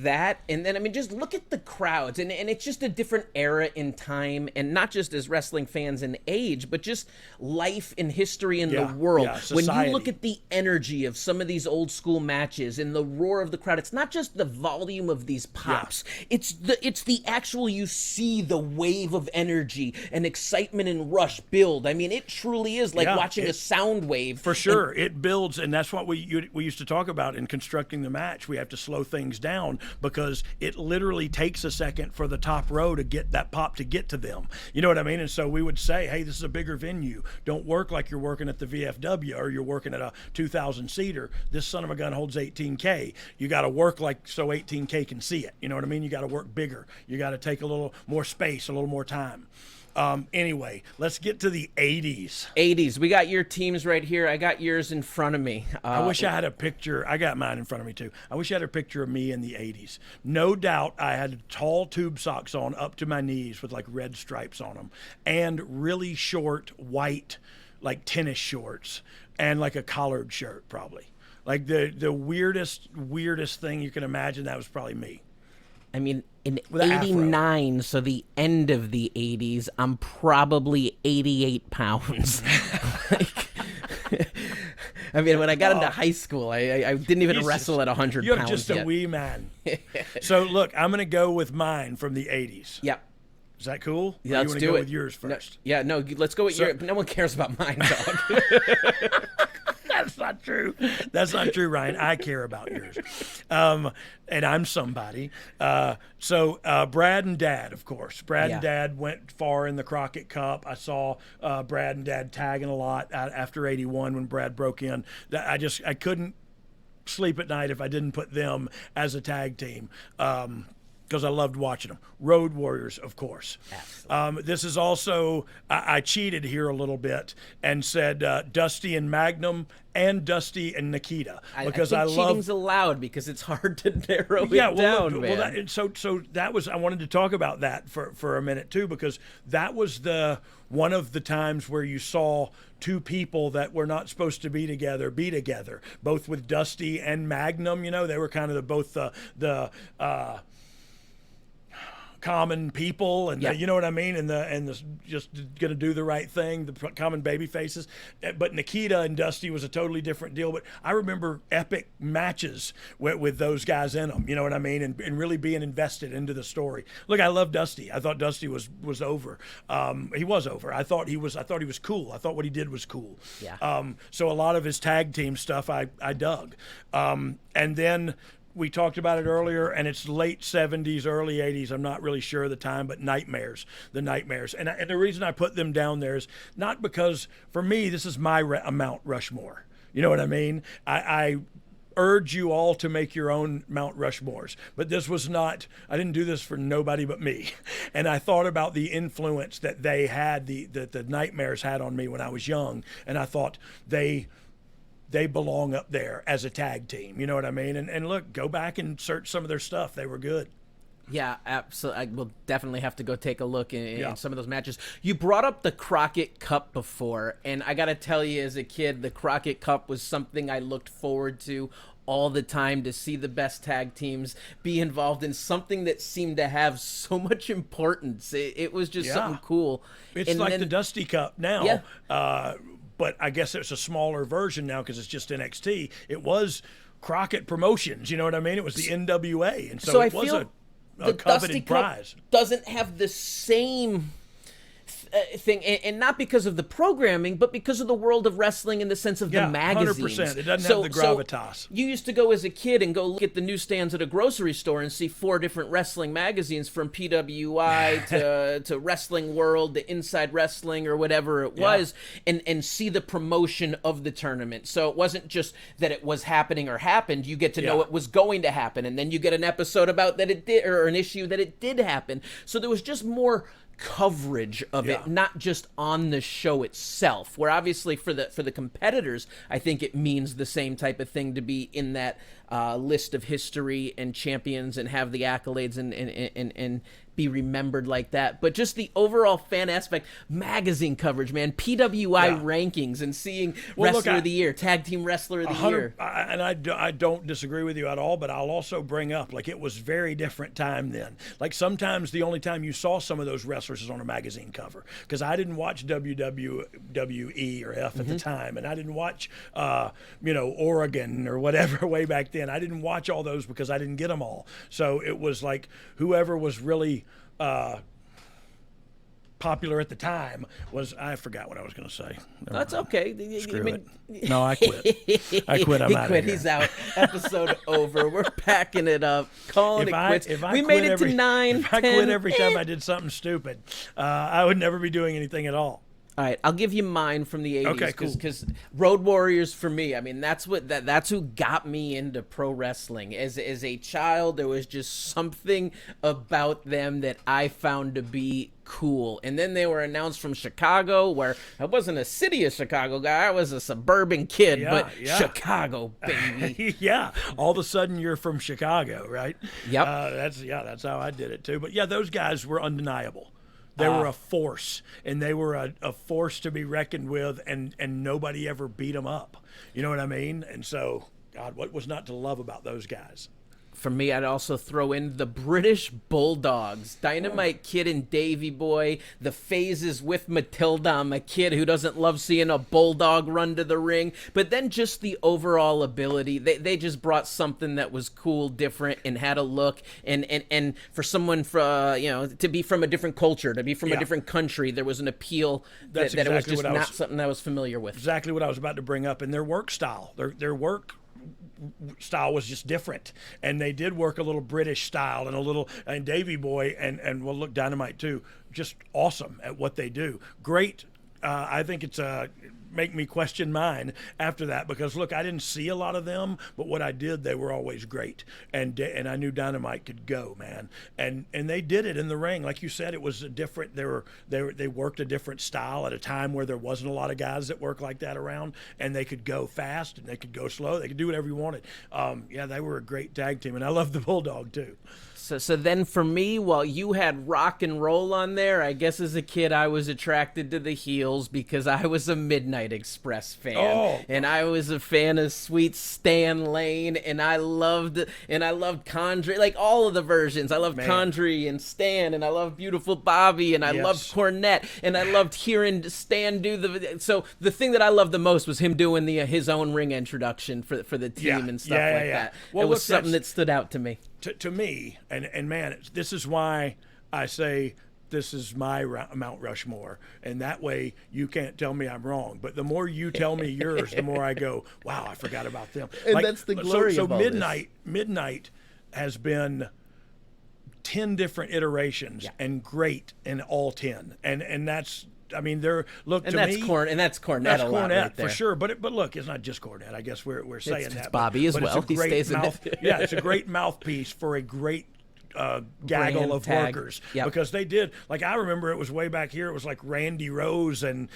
that, and then just look at the crowds, and it's just a different era in time, and not just as wrestling fans in age, but just life and history in the world. When you look at the energy of some of these old school matches and the roar of the crowd, it's not just the volume of these pops, it's the actual, you see the wave of energy and excitement and rush build. It truly is like watching a sound wave. For sure, it builds, and that's what we used to talk about in constructing the match. We have to slow things down because it literally takes a second for the top row to get that pop to get to them. You know what I mean? And so we would say, hey, this is a bigger venue. Don't work like you're working at the VFW or you're working at a 2,000 seater. This son of a gun holds 18K. You got to work like so 18K can see it. You know what I mean? You got to work bigger. You got to take a little more space, a little more time. Anyway, let's get to the 80s. 80s. We got your teams right here. I got yours in front of me. I wish I had a picture. I got mine in front of me, too. I wish I had a picture of me in the 80s. No doubt I had tall tube socks on up to my knees with, like, red stripes on them, and really short white, like, tennis shorts, and, like, a collared shirt, probably. Like, the weirdest thing you can imagine, that was probably me. In 89, so the end of the 80s, I'm probably 88 pounds. When I got into high school, I didn't even wrestle at 100 you're pounds just yet. a wee man. So, look, I'm going to go with mine from the 80s. Yep. Is that cool? Yeah, let's do go it. with yours first? No, let's go with yours. No one cares about mine, Dog. That's not true. That's not true, Ryan. I care about yours. And I'm somebody. So Brad and Dad, of course. Brad and Dad went far in the Crockett Cup. I saw Brad and Dad tagging a lot after 81 when Brad broke in. I couldn't sleep at night if I didn't put them as a tag team. Because I loved watching them. Road Warriors, of course. This is also, I cheated here a little bit and said Dusty and Magnum and Dusty and Nikita. Because I think cheating's allowed because it's hard to narrow it down, man. So that was, I wanted to talk about that for a minute too, because that was one of the times where you saw two people that were not supposed to be together, both with Dusty and Magnum. They were kind of both the common people, and you know what I mean, and the just gonna do the right thing, the common baby faces. But Nikita and Dusty was a totally different deal. But I remember epic matches with those guys in them. You know what I mean, and really being invested into the story. Look, I love Dusty. I thought Dusty was over. He was over. I thought he was cool. I thought what he did was cool. Yeah. So a lot of his tag team stuff I dug. And then we talked about it earlier, and it's late 70s, early 80s. I'm not really sure of the time, but Nightmares, the Nightmares. And the reason I put them down there is not because, for me, this is my Mount Rushmore. You know what I mean? I urge you all to make your own Mount Rushmores. But this was not, I didn't do this for nobody but me. And I thought about the influence that they had, that the Nightmares had on me when I was young. And I thought they belong up there as a tag team. You know what I mean? And look, go back and search some of their stuff. They were good. Yeah, absolutely. I will definitely have to go take a look in some of those matches. You brought up the Crockett Cup before, and I got to tell you, as a kid, the Crockett Cup was something I looked forward to all the time, to see the best tag teams be involved in something that seemed to have so much importance. It was just something cool. It's like the Dusty Cup now. Yeah. But I guess it's a smaller version now because it's just NXT. It was Crockett Promotions, you know what I mean? It was the NWA, and so it was a coveted Dusty prize. Cup doesn't have the same thing, and not because of the programming, but because of the world of wrestling in the sense of the magazines. 100%. It doesn't have the gravitas. So you used to go as a kid and go look at the newsstands at a grocery store and see 4 different wrestling magazines, from PWI to Wrestling World to Inside Wrestling or whatever it was, and see the promotion of the tournament. So it wasn't just that it was happening or happened. You get to know it was going to happen, and then you get an episode about that it did, or an issue that it did happen. So there was just more coverage of it, not just on the show itself, where obviously for the competitors, I think it means the same type of thing to be in that list of history and champions and have the accolades and be remembered like that. But just the overall fan aspect, magazine coverage, man, PWI rankings, and seeing Wrestler of the Year, Tag Team Wrestler of the Year. And I don't disagree with you at all, but I'll also bring up, like, it was very different time then. Like, sometimes the only time you saw some of those wrestlers is on a magazine cover, because I didn't watch WWE or F at the time, and I didn't watch, Oregon or whatever way back then. I didn't watch all those because I didn't get them all. So it was like whoever was really popular at the time was, I forgot what I was going to say. That's okay. Screw it. No, I quit. I'm out of here. He's out. Episode over. We're packing it up. Calling it quits. We made it to 9, If I quit every time I did something stupid, I would never be doing anything at all. All right, I'll give you mine from the 80s. Okay, cool. Because Road Warriors, for me, I mean, that's who got me into pro wrestling. As a child, there was just something about them that I found to be cool. And then they were announced from Chicago, where I wasn't a city of Chicago guy. I was a suburban kid, but Chicago, baby. All of a sudden you're from Chicago, right? Yep. That's how I did it too. But yeah, those guys were undeniable. They were a force, and they were a force to be reckoned with, and nobody ever beat them up. You know what I mean? And so, God, what was not to love about those guys? For me, I'd also throw in the Briitish Bulldogs, Dynamite Kid and Davy Boy, the phases with Matilda. I'm a kid who doesn't love seeing a bulldog run to the ring, but then just the overall ability. They just brought something that was cool, different, and had a look. And for someone to be from a different culture, to be from a different country, there was an appeal that it was just not something I was familiar with. Exactly what I was about to bring up. And their work style, their work style was just different, and they did work a little British style and Davy Boy and well, look, Dynamite too, just awesome at what they do. Great. I think it's make me question mine after that, because look, I didn't see a lot of them, but what I did, they were always great, and I knew Dynamite could go, man, and they did it in the ring. Like you said, it was a different. They worked a different style at a time where there wasn't a lot of guys that worked like that around, and they could go fast and they could go slow. They could do whatever you wanted. They were a great tag team, and I love the Bulldog too. So then for me, while you had rock and roll on there, I guess as a kid I was attracted to the heels because I was a Midnight Express fan. And I was a fan of Sweet Stan Lane, and I loved Condrey, like all of the versions. I loved Condrey and Stan, and I loved Beautiful Bobby, and I loved Cornette, and I loved hearing Stan do so the thing that I loved the most was him doing his own ring introduction for the team and stuff like that. Well, it was something that stood out to me. To me, and man, this is why I say this is my Mount Rushmore, and that way you can't tell me I'm wrong. But the more you tell me yours, the more I go, wow, I forgot about them. And that's the glory so of all Midnight has been 10 different iterations and great in all 10, and that's. I mean, they're look And to that's me. That's Cornette That's a lot Cornette right there. for sure, but look, it's not just Cornette. I guess we're saying It's that. Bobby as but well. It's a He great stays in mouth, it. yeah, it's a great mouthpiece for a great gaggle Brand of tag. workers Yep. because they did. Like I remember, it was way back here. It was like Randy Rose and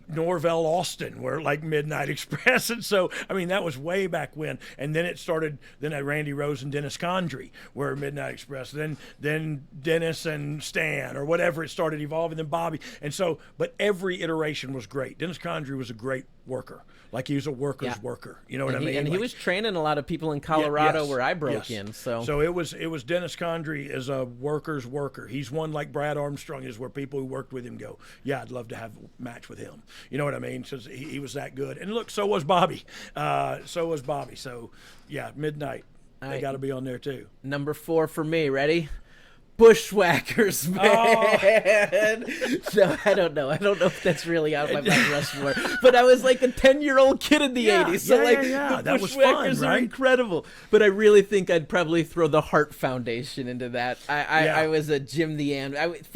Norvell Austin were like Midnight Express, and so I mean that was way back when. And then it started. Then at Randy Rose and Dennis Condrey were Midnight Express. Then Dennis and Stan or whatever. It started evolving. Then Bobby, and so but every iteration was great. Dennis Condrey was a great worker. Like he was a worker's worker. You know what I mean? And he Like, was training a lot of people in Colorado yes, where I broke yes. in. So it was Dennis Condrey as a worker's worker. He's one like Brad Armstrong is, where people who worked with him go, yeah, I'd love to have a match with him. You know what I mean? So he was that good. And look, so was Bobby. So yeah, Midnight. They got to be on there too. number 4 for me. Ready? Bushwackers, man. No, I don't know. I don't know if that's really out of my Mount Rushmore. But I was like a 10-year-old kid in the 80s. So the That was Bushwackers fun, are right? incredible. But I really think I'd probably throw the Hart Foundation into that. I was a Jim the Ant.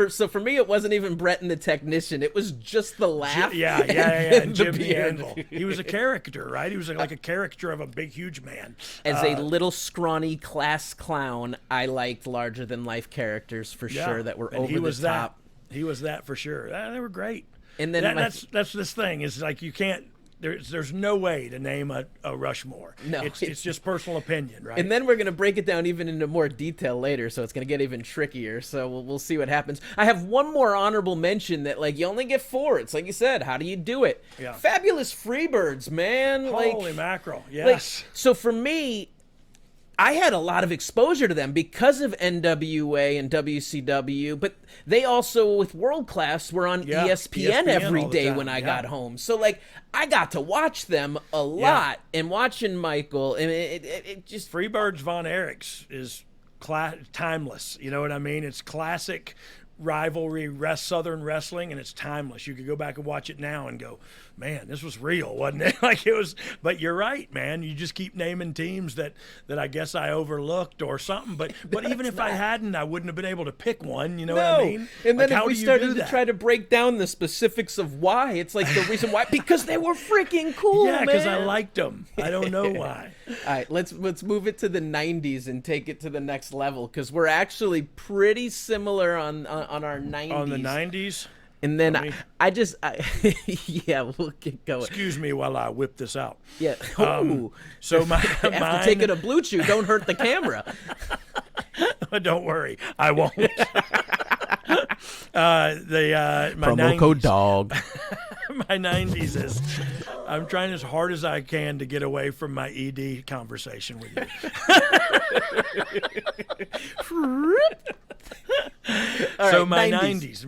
So for me, it wasn't even Brett and the Technician. It was just the laugh. And Jim the Anvil. He was a character, right? He was like a caricature of a big, huge man. As a little scrawny class clown, I liked larger than life characters for sure that were and over the top. He was that for sure. They were great. And then that's this thing is like you can't. There's no way to name a Rushmore. No, it's just personal opinion, right? And then we're going to break it down even into more detail later, so it's going to get even trickier. So we'll see what happens. I have one more honorable mention that, like, you only get 4. It's like you said, how do you do it? Yeah. Fabulous Freebirds, man. Holy mackerel, yes. So for me, I had a lot of exposure to them because of NWA and WCW, but they also, with World Class, were on ESPN every all the day time, when I got home. So, like, I got to watch them a lot, and watching Michael, and it just... Freebirds Von Erichs is timeless. You know what I mean? It's classic rivalry, Southern wrestling, and it's timeless. You could go back and watch it now and go, man, this was real, wasn't it? Like it was. But you're right, man. You just keep naming teams that I guess I overlooked or something. But even if I hadn't, I wouldn't have been able to pick one. You know what I mean? And then like, if we started to try to break down the specifics of why, it's like the reason why, because they were freaking cool, yeah, because I man. liked them. I don't know why. All right, let's move it to the 90s and take it to the next level, because we're actually pretty similar on our 90s. On the 90s? And then yeah, we'll get going. Excuse me while I whip this out. Yeah. Ooh. So After taking a blue chew, don't hurt the camera. Don't worry, I won't. My Promo 90s, code Dogg. My 90s is I'm trying as hard as I can to get away from my ED conversation with you. So my 90s,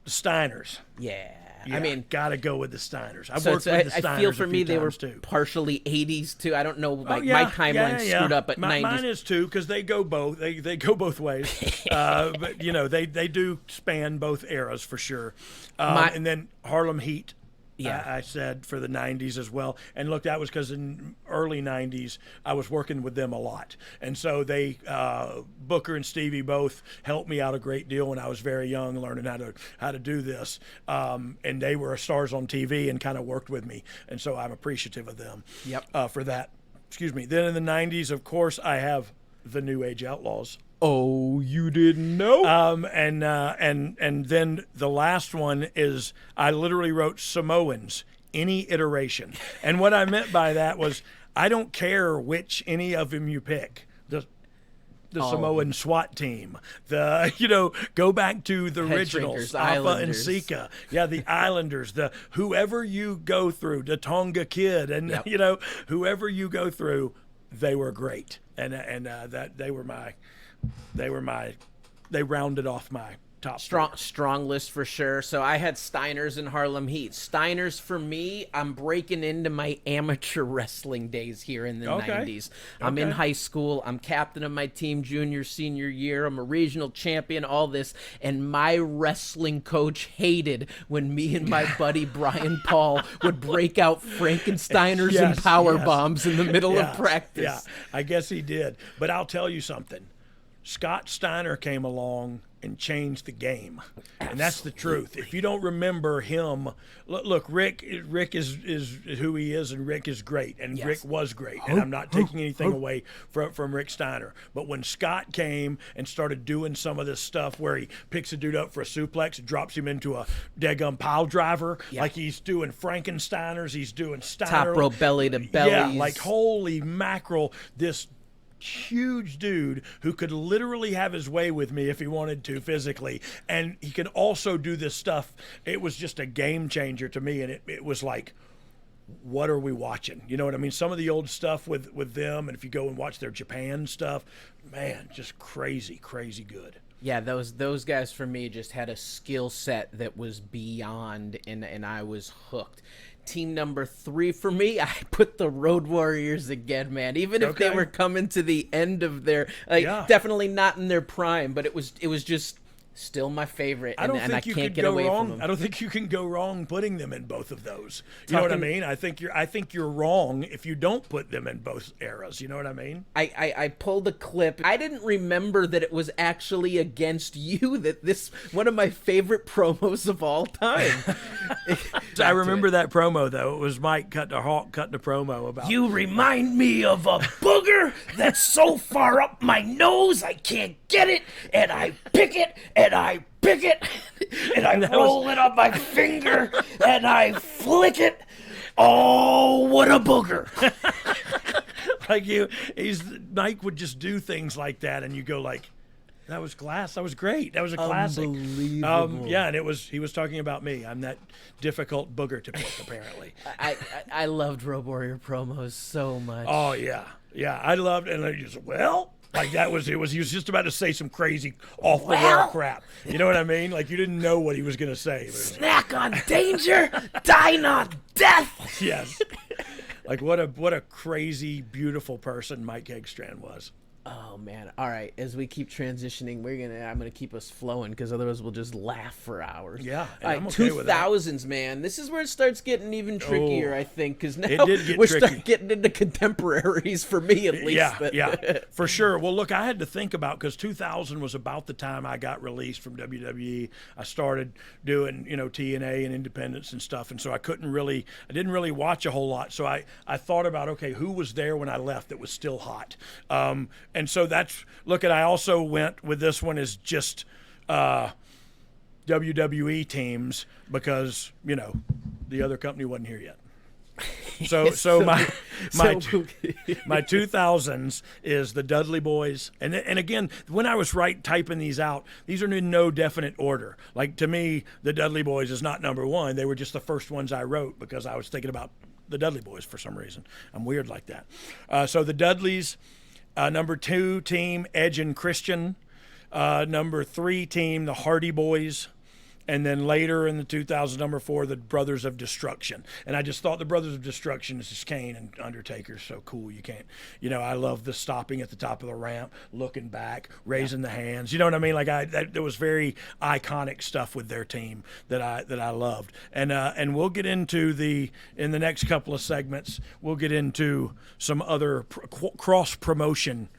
Steiners. Yeah. Yeah, I mean, gotta go with the Steiners. I've so worked with the Steiners. I feel for a me few they were times, too. partially 80s too. I don't know, like yeah, my timeline's yeah. screwed up, but 90s. Mine is too, because they go both. They go both ways. But you know, they do span both eras for sure. And then Harlem Heat. Yeah. I said for the 90s as well. And look, that was because in early 90s, I was working with them a lot. And so they, Booker and Stevie both helped me out a great deal when I was very young, learning how to do this. And they were stars on TV and kind of worked with me. And so I'm appreciative of them for that. Excuse me. Then in the 90s, of course, I have the New Age Outlaws. Oh, you didn't know? And then the last one is I literally wrote Samoans, any iteration. And what I meant by that was I don't care which any of them you pick. The Samoan SWAT team, go back to the originals, Alpha and Sika. Yeah, the Islanders, the whoever you go through, the Tonga Kid, and whoever you go through, they were great. And that they rounded off my top Strong list for sure. So I had Steiners and Harlem Heat. Steiners for me, I'm breaking into my amateur wrestling days here in the 90s. I'm in high school. I'm captain of my team junior, senior year. I'm a regional champion, all this. And my wrestling coach hated when me and my buddy Brian Paul would break out Frankensteiners and power bombs in the middle of practice. Yeah, I guess he did. But I'll tell you something. Scott Steiner came along and changed the game. And that's the truth. If you don't remember him, look, Rick is who he is, and Rick is great, and Rick was great, and I'm not taking anything away from Rick Steiner. But when Scott came and started doing some of this stuff where he picks a dude up for a suplex and drops him into a daggum pile driver, like he's doing Frankensteiners, he's doing Steiner. Top rope belly to belly. Yeah, like holy mackerel, this huge dude who could literally have his way with me if he wanted to physically, and he could also do this stuff. It was just a game changer to me, and it was like, what are we watching? You know what I mean? Some of the old stuff with them, and if you go and watch their Japan stuff, man, just crazy good. Yeah, those guys for me just had a skill set that was beyond, and I was hooked. Team number 3 for me, I put the Road Warriors again, man. Even if they were coming to the end of their, definitely not in their prime, but it was just still my favorite, and I can't get away from them. I don't think you can go wrong putting them in both of those. You know what I mean? I think you're wrong if you don't put them in both eras. You know what I mean? I pulled a clip. I didn't remember that it was actually against you. That this one of my favorite promos of all time. I remember that promo though. It was Mike cutting a promo about. You remind me of a booger that's so far up my nose I can't get it, and I pick it. And I pick it, and I roll it on my finger, and I flick it. Oh, what a booger. Mike would just do things like that, and you go like, that was class. That was great. That was a classic. Unbelievable. And he was talking about me. I'm that difficult booger to pick, apparently. I loved Road Warrior promos so much. Oh, yeah. Yeah, I loved it. And I just, like he was just about to say some crazy off the wall crap. You know what I mean? Like you didn't know what he was going to say. Snack on danger, dine on death. Yes. Like what a crazy, beautiful person Mike Hegstrand was. Oh man! All right, as we keep transitioning, I'm gonna keep us flowing because otherwise we'll just laugh for hours. Yeah, all right, I'm okay 2000s, man. This is where it starts getting even trickier, I think, because now we're starting getting into contemporaries for me at least. Yeah, for sure. Well, look, I had to think about because 2000 was about the time I got released from WWE. I started doing TNA and Independence and stuff, and so I didn't really watch a whole lot. So I thought about who was there when I left that was still hot. And so I also went with this one as just WWE teams because, the other company wasn't here yet. So my 2000s is the Dudley Boys. And again, when I was typing these out, these are in no definite order. Like to me, the Dudley Boys is not number 1. They were just the first ones I wrote because I was thinking about the Dudley Boys for some reason. I'm weird like that. So the Dudleys. Number 2 team, Edge and Christian. Number 3 team, the Hardy Boys. And then later in the 2000s, number 4, the Brothers of Destruction. And I just thought the Brothers of Destruction is just Kane and Undertaker. So cool. You can't, I love the stopping at the top of the ramp, looking back, raising the hands. You know what I mean? Like there was very iconic stuff with their team that I loved. And we'll get into in the next couple of segments, we'll get into some other cross promotion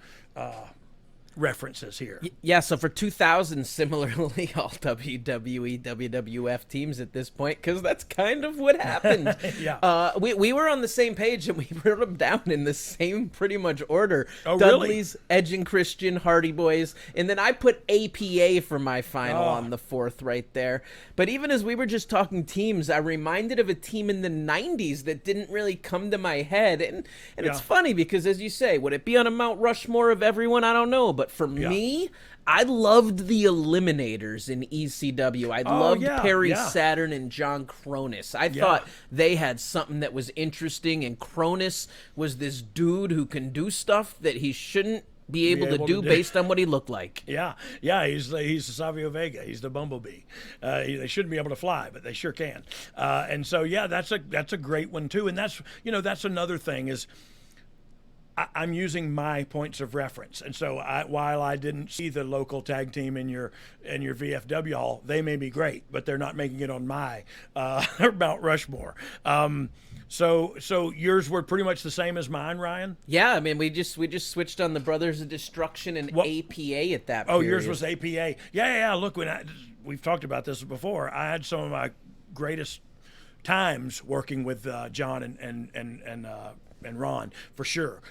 references here. Yeah, so for 2000, similarly, all WWE, WWF teams at this point, because that's kind of what happened. Yeah. We were on the same page, and we wrote them down in the same pretty much order. Oh, Dudley's, really? Edge and Christian, Hardy Boys, and then I put APA for my final on the 4th right there. But even as we were just talking teams, I reminded of a team in the 90s that didn't really come to my head. And it's funny because, as you say, would it be on a Mount Rushmore of everyone? I don't know. But for me, I loved the Eliminators in ECW. I loved Perry Saturn and John Cronus. I thought they had something that was interesting, and Cronus was this dude who can do stuff that he shouldn't be able to do based on what he looked like. Yeah, he's the Savio Vega. He's the bumblebee. They shouldn't be able to fly, but they sure can. And so, yeah, that's a great one too. And that's another thing is I'm using my points of reference. And so while I didn't see the local tag team in your VFW hall, they may be great, but they're not making it on my Mount Rushmore. So yours were pretty much the same as mine, Ryan? Yeah, I mean, we just switched on the Brothers of Destruction and APA at that period. Oh, yours was APA. Yeah. Look, we've talked about this before. I had some of my greatest times working with John and Ron, for sure.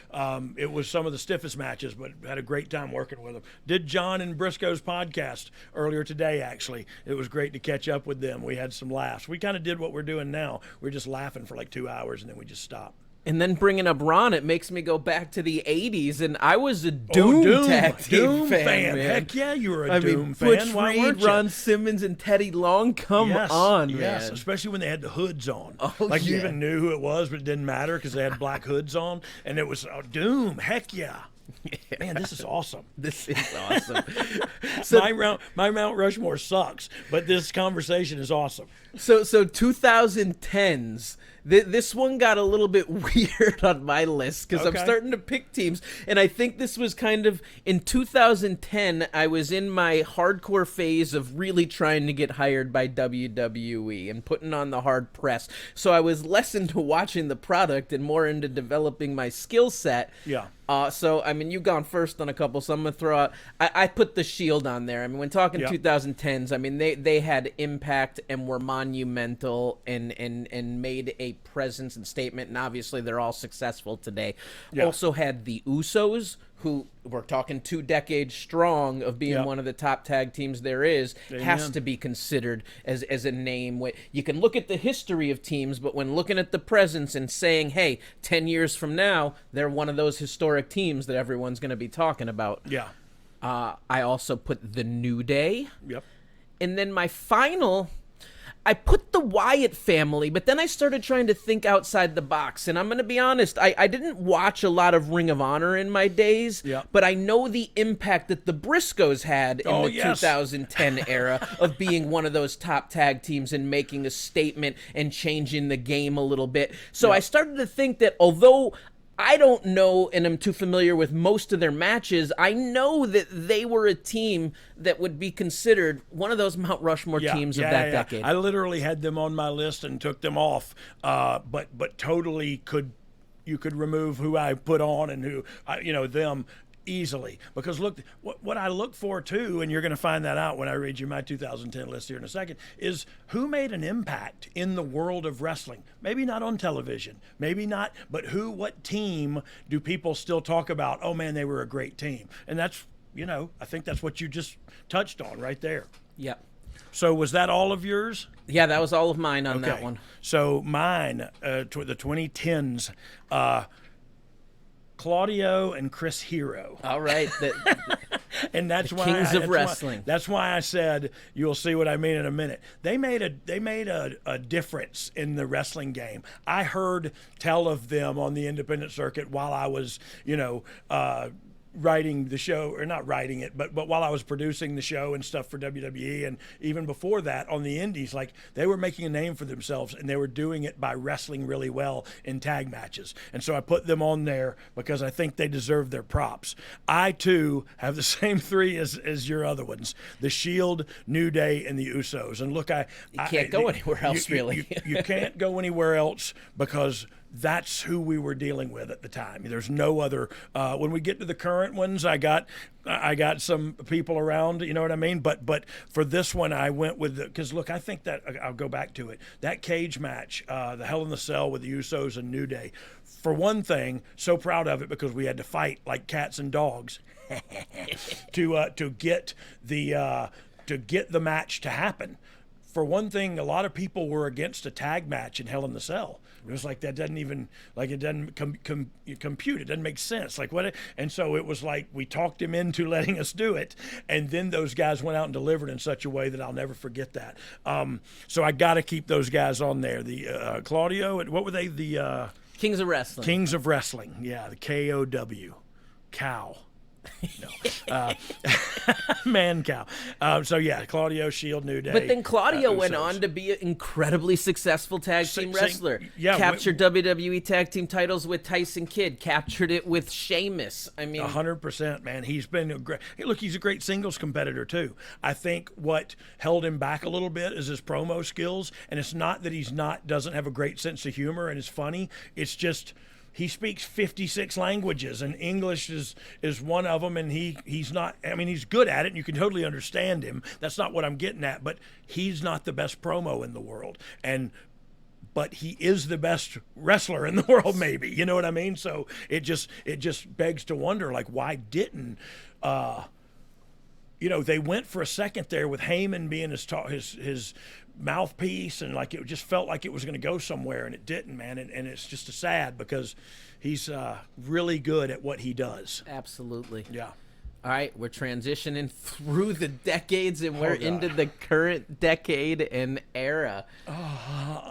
It was some of the stiffest matches, but had a great time working with them. Did John and Briscoe's podcast earlier today, actually. It was great to catch up with them. We had some laughs. We kind of did what we're doing now. We're just laughing for like 2 hours, and then we just stopped. And then bringing up Ron, it makes me go back to the 80s, and I was a Doom tag team fan, man. Heck yeah, you were a Doom fan. Butch Reed, Ron Simmons, and Teddy Long, come on, man. Yes, especially when they had the hoods on. Oh, you even knew who it was, but it didn't matter because they had black hoods on, and it was Doom. Heck yeah. Man, this is awesome. This is awesome. My Mount Rushmore sucks, but this conversation is awesome. So 2010s. This one got a little bit weird on my list because I'm starting to pick teams, and I think this was kind of in 2010. I was in my hardcore phase of really trying to get hired by WWE and putting on the hard press. So I was less into watching the product and more into developing my skill set. Yeah. So, I mean, you've gone first on a couple, so I'm going to throw out... I put the Shield on there. I mean, when talking 2010s, I mean, they had impact and were monumental and made a presence and statement, and obviously they're all successful today. Yeah. Also had the Usos, who we're talking 2 decades strong of being one of the top tag teams there is, has to be considered as a name. You can look at the history of teams, but when looking at the presence and saying, hey, 10 years from now, they're one of those historic teams that everyone's going to be talking about. Yeah. I also put the New Day. Yep. And then my final... I put the Wyatt family, but then I started trying to think outside the box. And I'm going to be honest, I didn't watch a lot of Ring of Honor in my days, but I know the impact that the Briscoes had in the 2010 era of being one of those top tag teams and making a statement and changing the game a little bit. So I started to think that although I don't know and I'm too familiar with most of their matches, I know that they were a team that would be considered one of those Mount Rushmore teams of that decade. I literally had them on my list and took them off, but totally you could remove who I put on and who them easily, because look, what I look for too, and you're going to find that out when I read you my 2010 list here in a second, is who made an impact in the world of wrestling. Maybe not on television, maybe not, but what team do people still talk about? Oh man, they were a great team. And that's, I think that's what you just touched on right there. Yeah. So was that all of yours? Yeah, that was all of mine on that one. So mine, the 2010s, Claudio and Chris Hero. All right. And that's why Kings of Wrestling. That's why I said you'll see what I mean in a minute. They made a difference in the wrestling game. I heard tell of them on the independent circuit while I was, writing the show, or not writing it, but while I was producing the show and stuff for WWE, and even before that on the indies, like they were making a name for themselves, and they were doing it by wrestling really well in tag matches. And so I put them on there because I think they deserve their props. I too have the same 3 as your other ones: the Shield, New Day, and the Usos. And look, you can't go anywhere else, really. You can't go anywhere else because that's who we were dealing with at the time. There's no other. When we get to the current ones, I got some people around, you know what I mean? But for this one, I went with because look, I think that I'll go back to it. That cage match, the Hell in the Cell with the Usos and New Day. For one thing, so proud of it because we had to fight like cats and dogs to get the match to happen. For one thing, a lot of people were against a tag match in Hell in the Cell. It was like that doesn't even, like it doesn't compute. It doesn't make sense. Like what? And so it was like we talked him into letting us do it, and then those guys went out and delivered in such a way that I'll never forget that. So I got to keep those guys on there. The Claudio, what were they? The Kings of Wrestling. Kings of Wrestling. Yeah, the KOW, cow. No. Man cow. So yeah, Claudio, Shield, New Day. But then Claudio went Usos. on to be an incredibly successful tag team wrestler. yeah, Captured WWE tag team titles with Tyson Kidd. Captured it with Sheamus. I mean, 100%, man. He's been a great. Hey, look, he's a great singles competitor too. I think what held him back a little bit is his promo skills, and it's not that he's doesn't have a great sense of humor and is funny. It's just he speaks 56 languages, and English is one of them, and he's not. I mean, he's good at it, and you can totally understand him. That's not what I'm getting at, but he's not the best promo in the world, but he is the best wrestler in the world, maybe. You know what I mean? So it just begs to wonder, like, why didn't they went for a second there with Heyman being his mouthpiece, and like it just felt like it was going to go somewhere, and it didn't, man. And it's just sad because he's really good at what he does. absolutely. Yeah. All right, we're transitioning through the decades, and we're into the current decade and era.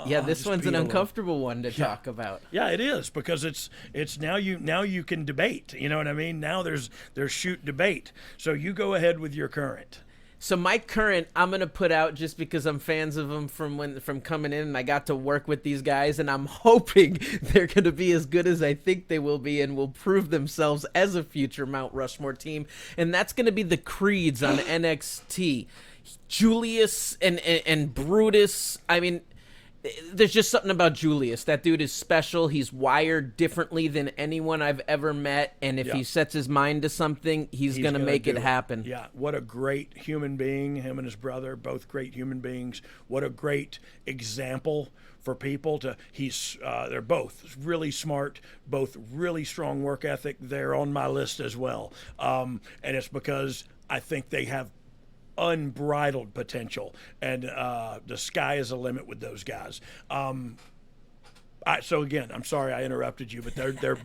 Yeah, this one's an uncomfortable one to talk about. Yeah, it is, because it's now you can debate. You know what I mean? Now there's shoot debate. So you go ahead with your current. So my current, I'm gonna put out just because I'm fans of them from coming in, and I got to work with these guys, and I'm hoping they're gonna be as good as I think they will be, and will prove themselves as a future Mount Rushmore team. And that's gonna be the Creeds on NXT. Julius and Brutus. I mean, there's just something about Julius. That dude is special. He's wired differently than anyone I've ever met. And if he sets his mind to something, he's going to make it happen. Yeah, what a great human being. Him and his brother, both great human beings. What a great example for people to. They're both really smart, both really strong work ethic. They're on my list as well. And it's because I think they have unbridled potential, and the sky is the limit with those guys. So again, I'm sorry I interrupted you, but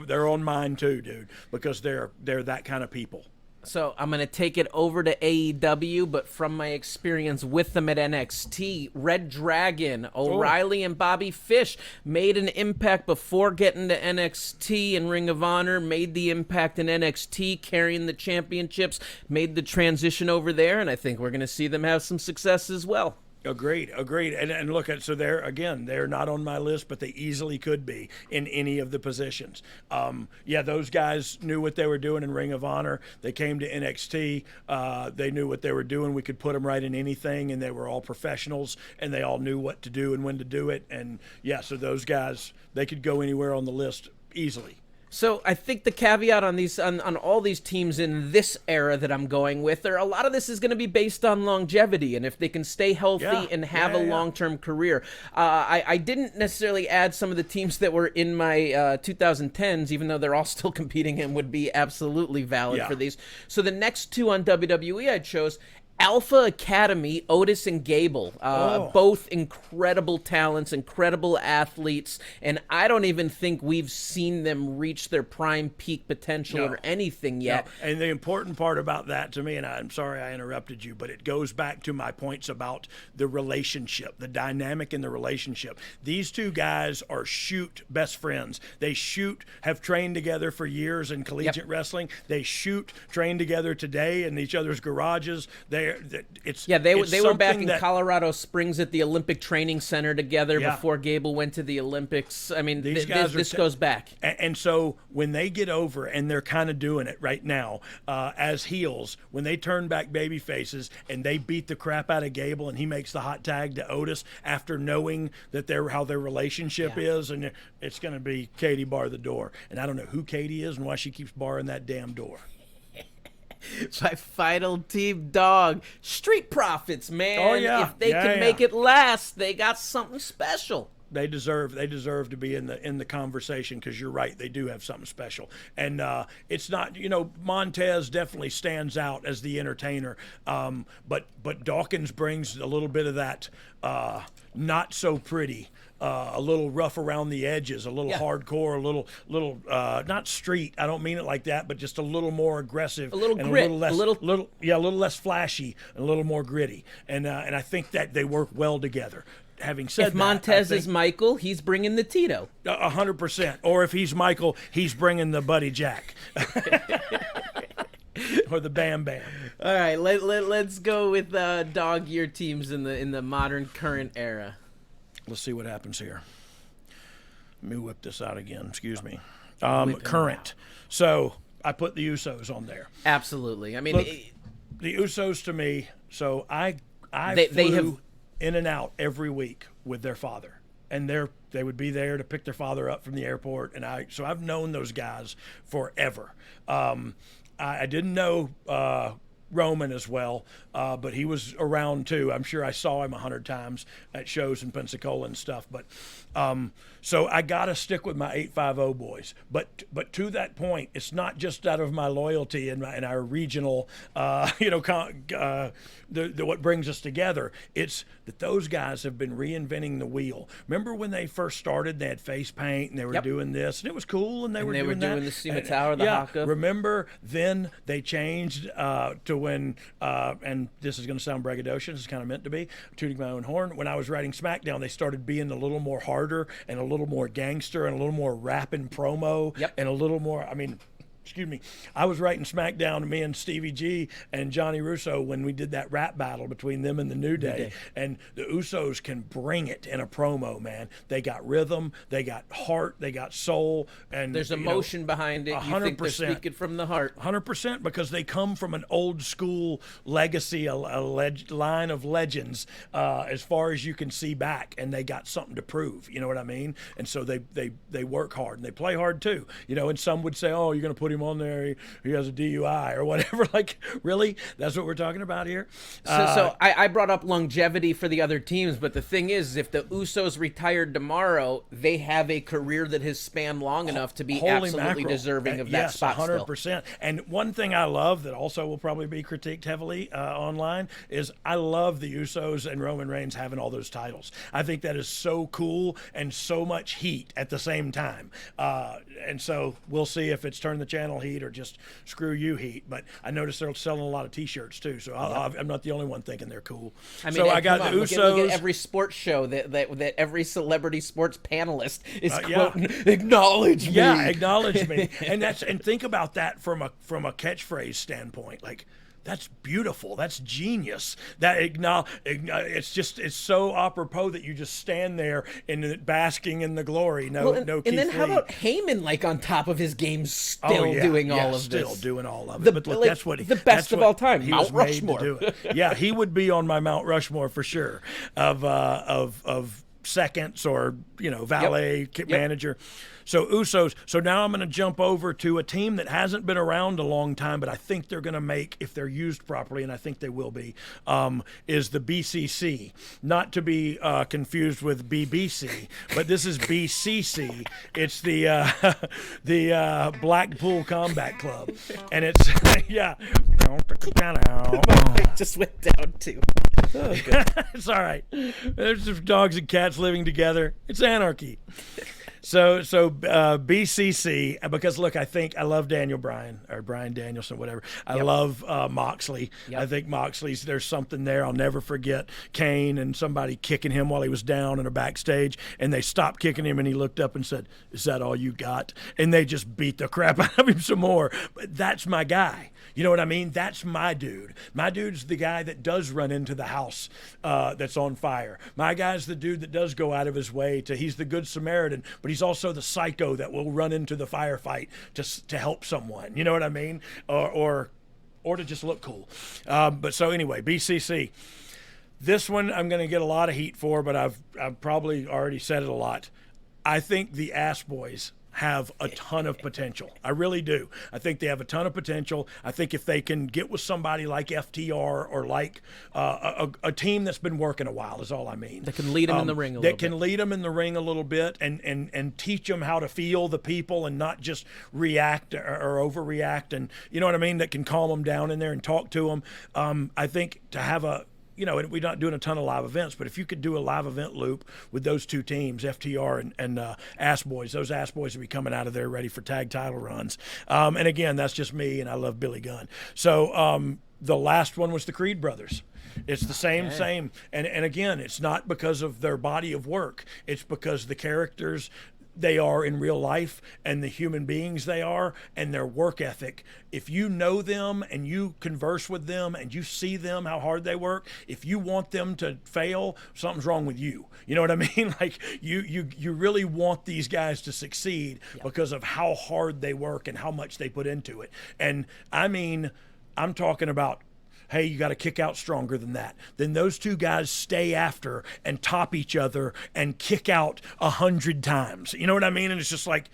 they're on mine too, dude, because they're that kind of people. So I'm going to take it over to AEW, but from my experience with them at NXT, Red Dragon, O'Reilly, and Bobby Fish made an impact before getting to NXT and Ring of Honor, made the impact in NXT, carrying the championships, made the transition over there, and I think we're going to see them have some success as well. Agreed. And look at, so they're not on my list, but they easily could be in any of the positions. Those guys knew what they were doing in Ring of Honor. They came to NXT. They knew what they were doing. We could put them right in anything, and they were all professionals, and they all knew what to do and when to do it. And so those guys, they could go anywhere on the list easily. So I think the caveat on these on all these teams in this era that I'm going with, a lot of this is going to be based on longevity, and if they can stay healthy and have a long-term career. I didn't necessarily add some of the teams that were in my 2010s, even though they're all still competing and would be absolutely valid for these. So the next two on WWE I chose. Alpha Academy, Otis and Gable, both incredible talents, incredible athletes, and I don't even think we've seen them reach their prime peak potential or anything yet. No. And the important part about that to me, and I'm sorry I interrupted you, but it goes back to my points about the relationship, the dynamic in the relationship. These two guys are best friends. They have trained together for years in collegiate wrestling. They train together today in each other's garages. They were back in Colorado Springs at the Olympic Training Center together before Gable went to the Olympics. I mean, this goes back. And so when they get over, and they're kind of doing it right now as heels, when they turn back baby faces and they beat the crap out of Gable, and he makes the hot tag to Otis after knowing that how their relationship is, and it's going to be Katie bar the door. And I don't know who Katie is and why she keeps barring that damn door. My final team, Dogg. Street Profits, man. Oh, yeah. If they can make it last, they got something special. They deserve to be in the conversation, because you're right, they do have something special. And it's not, Montez definitely stands out as the entertainer, but Dawkins brings a little bit of that not so pretty. A little rough around the edges, a little hardcore, a little not street. I don't mean it like that, but just a little more aggressive, a little and grit, a little less flashy, and a little more gritty. And I think that they work well together. Having said that, if Montez is Michael, he's bringing the Tito. 100%. Or if he's Michael, he's bringing the Buddy Jack. or the Bam Bam. All right, let's go with dog year teams in the modern current era. Let's see what happens here. Let me whip this out again. Excuse me. Current. So I put the Usos on there. Absolutely. I mean, Look, the Usos to me. So I They flew have- in and out every week with their father, and they would be there to pick their father up from the airport, and so I've known those guys forever. I didn't know Roman as well, but he was around too. I'm sure I saw him 100 times at shows in Pensacola and stuff. But so I got to stick with my 850 boys. But to that point, it's not just out of my loyalty and our regional, what brings us together. It's that those guys have been reinventing the wheel. Remember when they first started? They had face paint and they were doing this, and it was cool. And they were doing the SEMA Tower, the Haka. Remember then they changed to when, and this is going to sound braggadocious, it's kind of meant to be, tooting my own horn. When I was writing SmackDown, they started being a little more harder and a little more gangster and a little more rapping promo and a little more, excuse me, I was writing SmackDown, me and Stevie G and Johnny Russo, when we did that rap battle between them and the New Day. And the Usos can bring it in a promo, man. They got rhythm, they got heart, they got soul. And there's emotion behind it. 100%. You think they're speaking from the heart. 100%, because they come from an old school legacy, a line of legends as far as you can see back, and they got something to prove. You know what I mean? And so they work hard, and they play hard too. And some would say, oh, you're going to put him on there, he has a DUI or whatever. Like, really? That's what we're talking about here? So I brought up longevity for the other teams, but the thing is, if the Usos retired tomorrow, they have a career that has spanned long enough to be absolutely deserving of that spot. 100%. Still. And one thing I love that also will probably be critiqued heavily online is I love the Usos and Roman Reigns having all those titles. I think that is so cool and so much heat at the same time. And so we'll see if it's turned the channel heat or just screw you heat. But I noticed they're selling a lot of T-shirts too, so I'm not the only one thinking they're cool. So I got the Usos. Look at every sports show that every celebrity sports panelist is quoting, "Acknowledge me." Yeah, acknowledge me. And think about that from a catchphrase standpoint. Like, that's beautiful. That's genius. It's so apropos that you just stand there basking in the glory. No and Keith then how Lee. about Heyman, on top of his game, still doing all of this? Still doing all of it. But look, that's what the best of all time. He Mount was made Rushmore. to do it. Yeah, he would be on my Mount Rushmore for sure of seconds or valet manager. So Usos. So now I'm going to jump over to a team that hasn't been around a long time, but I think they're going to make, if they're used properly, and I think they will be, is the BCC. Not to be confused with BBC, but this is BCC. It's the Blackpool Combat Club, and it's It just went down too. Oh, it's all right. There's just dogs and cats living together. It's anarchy. So BCC, because look, I love Daniel Bryan, or Bryan Danielson, whatever. I love Moxley. I think Moxley's, there's something there. I'll never forget Kane and somebody kicking him while he was down in a backstage, and they stopped kicking him, and he looked up and said, "Is that all you got?" And they just beat the crap out of him some more. But that's my guy. You know what I mean? That's my dude. My dude's the guy that does run into the house that's on fire. My guy's the dude that does go out of his way he's the good Samaritan, but he's also the psycho that will run into the firefight to help someone. You know what I mean? Or to just look cool. But so anyway, BCC. This one I'm going to get a lot of heat for, but I've probably already said it a lot. I think the Ass Boys have a ton of potential. I really do. I think they have a ton of potential. I think if they can get with somebody like FTR or like a team that's been working a while is all I mean. That can lead them in the ring a little bit. That can lead them in the ring a little bit and teach them how to feel the people and not just react or overreact, and you know what I mean? That can calm them down in there and talk to them. I think to have and we're not doing a ton of live events, but if you could do a live event loop with those two teams, FTR and Ass Boys, those Ass Boys will be coming out of there ready for tag title runs. And again, that's just me, and I love Billy Gunn. So the last one was the Creed brothers. It's the same. And again, it's not because of their body of work. It's because the characters they are in real life and the human beings they are and their work ethic. If you know them and you converse with them and you see them, how hard they work, if you want them to fail, something's wrong with you. You know what I mean? Like you really want these guys to succeed because of how hard they work and how much they put into it. And I mean, I'm talking about, hey, you got to kick out stronger than that. Then those two guys stay after and top each other and kick out 100 times. You know what I mean? And it's just like,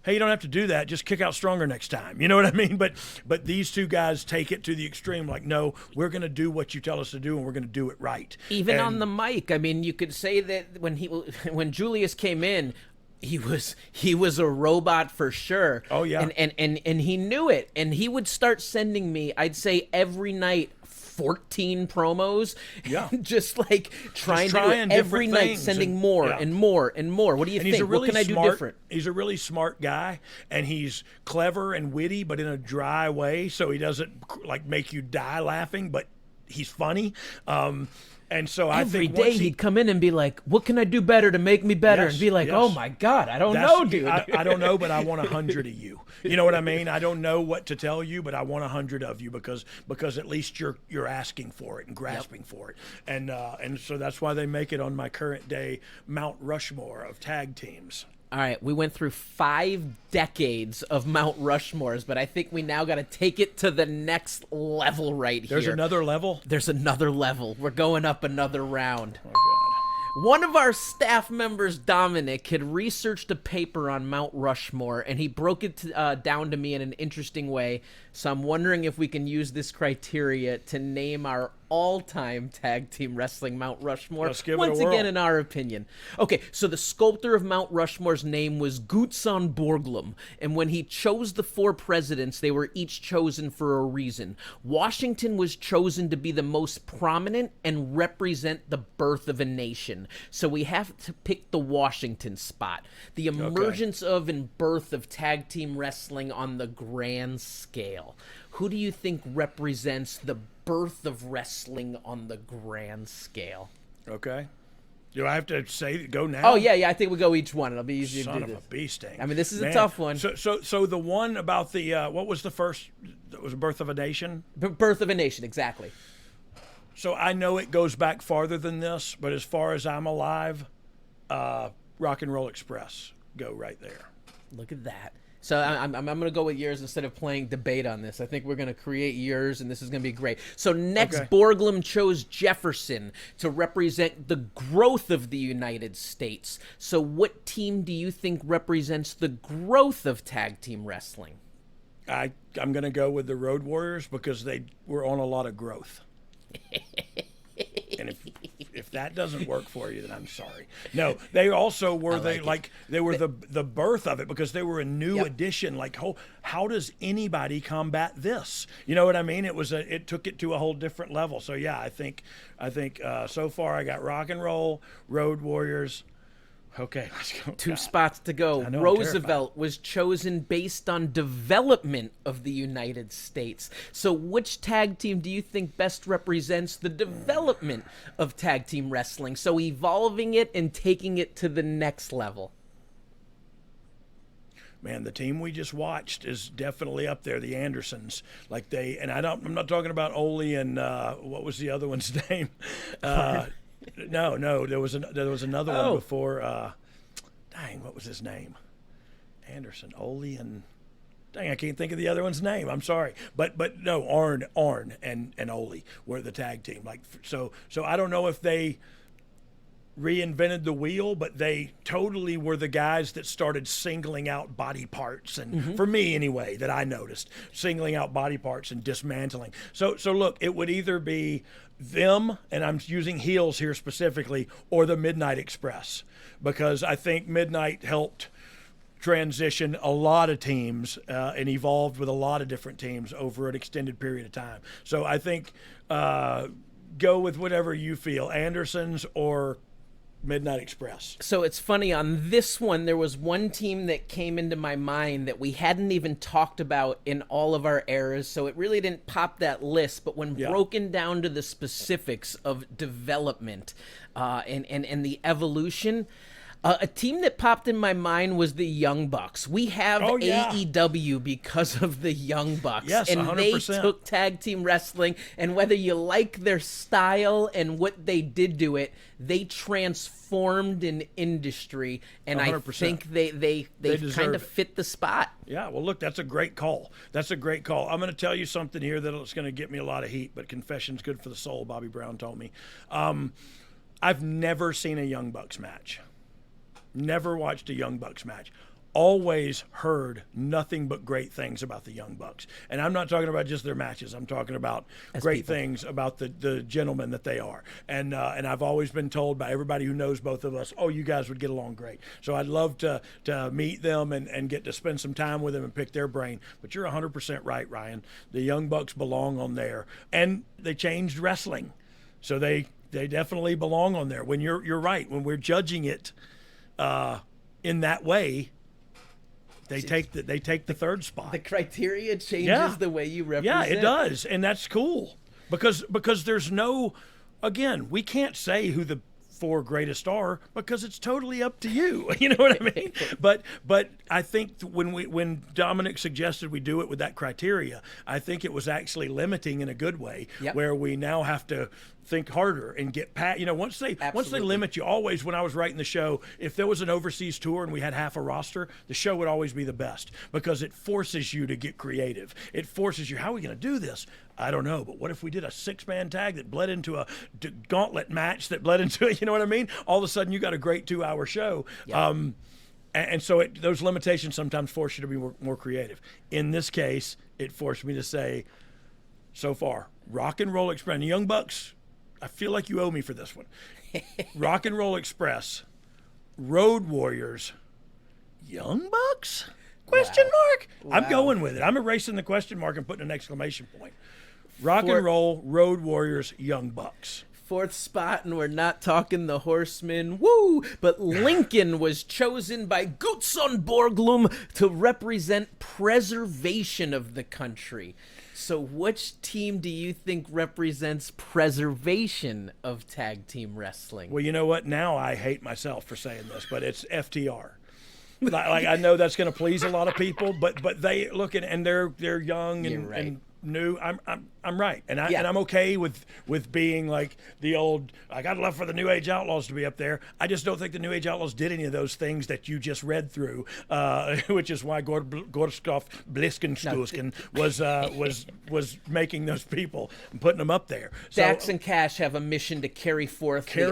hey, you don't have to do that. Just kick out stronger next time. You know what I mean? But these two guys take it to the extreme. Like, no, we're going to do what you tell us to do, and we're going to do it right. Even on the mic, I mean, you could say that when Julius came in, he was a robot for sure. Oh yeah. And he knew it. And he would start sending me, I'd say every night, 14 promos. Yeah. Just like trying to do it every night, sending more and more and more. What do you think? What can I do different? He's a really smart guy, and he's clever and witty, but in a dry way, so he doesn't like make you die laughing, but he's funny. And so every day he'd come in and be like, what can I do better to make me better? And be like, oh my God, I don't know, dude. I don't know, but I want 100 of you. You know what I mean? I don't know what to tell you, but I want 100 of you because at least you're asking for it and grasping for it. And so that's why they make it on my current day Mt Rushmore of tag teams. All right, we went through 5 decades of Mt Rushmores, but I think we now got to take it to the next level right here. There's another level? There's another level. We're going up another round. Oh, God. One of our staff members, Dominic, had researched a paper on Mt Rushmore, and he broke it down to me in an interesting way. So I'm wondering if we can use this criteria to name our all-time tag team wrestling Mt Rushmore. Let's give it once a whirl. again, in our opinion. Okay, so the sculptor of Mt Rushmore's name was Gutzon Borglum, and when he chose the 4 presidents, they were each chosen for a reason. Washington was chosen to be the most prominent and represent the birth of a nation. So we have to pick the Washington spot. The emergence of and birth of tag team wrestling on the grand scale. Who do you think represents the birth of wrestling on the grand scale? Okay. Do I have to go now? Oh, yeah, I think we go each one. It'll be easier to do Son this. of a bee sting. I mean, this is a tough one. So the one about the, what was the first, that was Birth of a Nation? Birth of a Nation, exactly. So I know it goes back farther than this, but as far as I'm alive, Rock and Roll Express, go right there. Look at that. So I'm going to go with yours instead of playing debate on this. I think we're going to create yours, and this is going to be great. So next, Borglum chose Jefferson to represent the growth of the United States. So what team do you think represents the growth of tag team wrestling? I'm going to go with the Road Warriors because they were on a lot of growth. And if that doesn't work for you, then I'm sorry. No, they also were they were the birth of it because they were a new addition. Like, how does anybody combat this? You know what I mean? It took it to a whole different level. So yeah, I think so far I got Rock and Roll, Road Warriors. Okay, let's go. 2 spots to go. Roosevelt was chosen based on development of the United States. So which tag team do you think best represents the development of tag team wrestling? So evolving it and taking it to the next level. Man, the team we just watched is definitely up there. The Andersons, I'm not talking about Ole and what was the other one's name? No, there was another one before. What was his name? Anderson, Ole, and I can't think of the other one's name. I'm sorry, but no, Arn and Ole were the tag team. So I don't know if they reinvented the wheel, but they totally were the guys that started singling out body parts, and for me anyway, that I noticed singling out body parts and dismantling. So look, it would either be them, and I'm using heels here specifically, or the Midnight Express, because I think Midnight helped transition a lot of teams and evolved with a lot of different teams over an extended period of time. So I think go with whatever you feel, Andersons or Midnight Express. So it's funny, on this one, there was one team that came into my mind that we hadn't even talked about in all of our eras, so it really didn't pop that list, but when broken down to the specifics of development and the evolution, A team that popped in my mind was the Young Bucks. We have AEW because of the Young Bucks. Yes, and 100%. they took tag team wrestling, and whether you like their style and what they did to it, they transformed an industry, and 100%. I think they kind of fit the spot. Yeah, well, look, that's a great call. That's a great call. I'm going to tell you something here that's going to get me a lot of heat, but confession's good for the soul, Bobby Brown told me. I've never seen a Young Bucks match. Never watched a Young Bucks match. Always heard nothing but great things about the Young Bucks. And I'm not talking about just their matches. I'm talking about great things about the gentlemen that they are. And I've always been told by everybody who knows both of us, oh, you guys would get along great. So I'd love to meet them and get to spend some time with them and pick their brain. But you're 100% right, Ryan. The Young Bucks belong on there. And they changed wrestling. So they definitely belong on there. When you're right. When we're judging it in that way, they take the third spot. The criteria changes the way you represent. Yeah, it does, and that's cool because there's no, again, we can't say who the 4 greatest are because it's totally up to you. You know what I mean? But I think when Dominic suggested we do it with that criteria, I think it was actually limiting in a good way, where we now have to think harder and get past. You know, once they limit you, always when I was writing the show, if there was an overseas tour and we had half a roster, the show would always be the best because it forces you to get creative. It forces you, how are we going to do this? I don't know, but what if we did a 6-man tag that bled into a gauntlet match that bled into it? You know what I mean? All of a sudden you got a great 2-hour show. Yep. And so those limitations sometimes force you to be more creative. In this case, it forced me to say, so far, Rock and Roll Express, and the Young Bucks, I feel like you owe me for this one. Rock and Roll Express, Road Warriors, Young Bucks? Question mark? Wow. I'm going with it. I'm erasing the question mark and putting an exclamation point. Rock and Roll, Road Warriors, Young Bucks. 4th spot, and we're not talking the Horsemen, woo! But Lincoln was chosen by Gutzon Borglum to represent preservation of the country. So which team do you think represents preservation of tag team wrestling? Well, you know what? Now I hate myself for saying this, but it's FTR. Like I know that's going to please a lot of people, but they look and they're young and new. I'm right, and I'm okay with being like the old. I got love for the New Age Outlaws to be up there. I just don't think the New Age Outlaws did any of those things that you just read through, which is why Gorskov Bliskenstuken was making those people and putting them up there. Dax and Cash have a mission to carry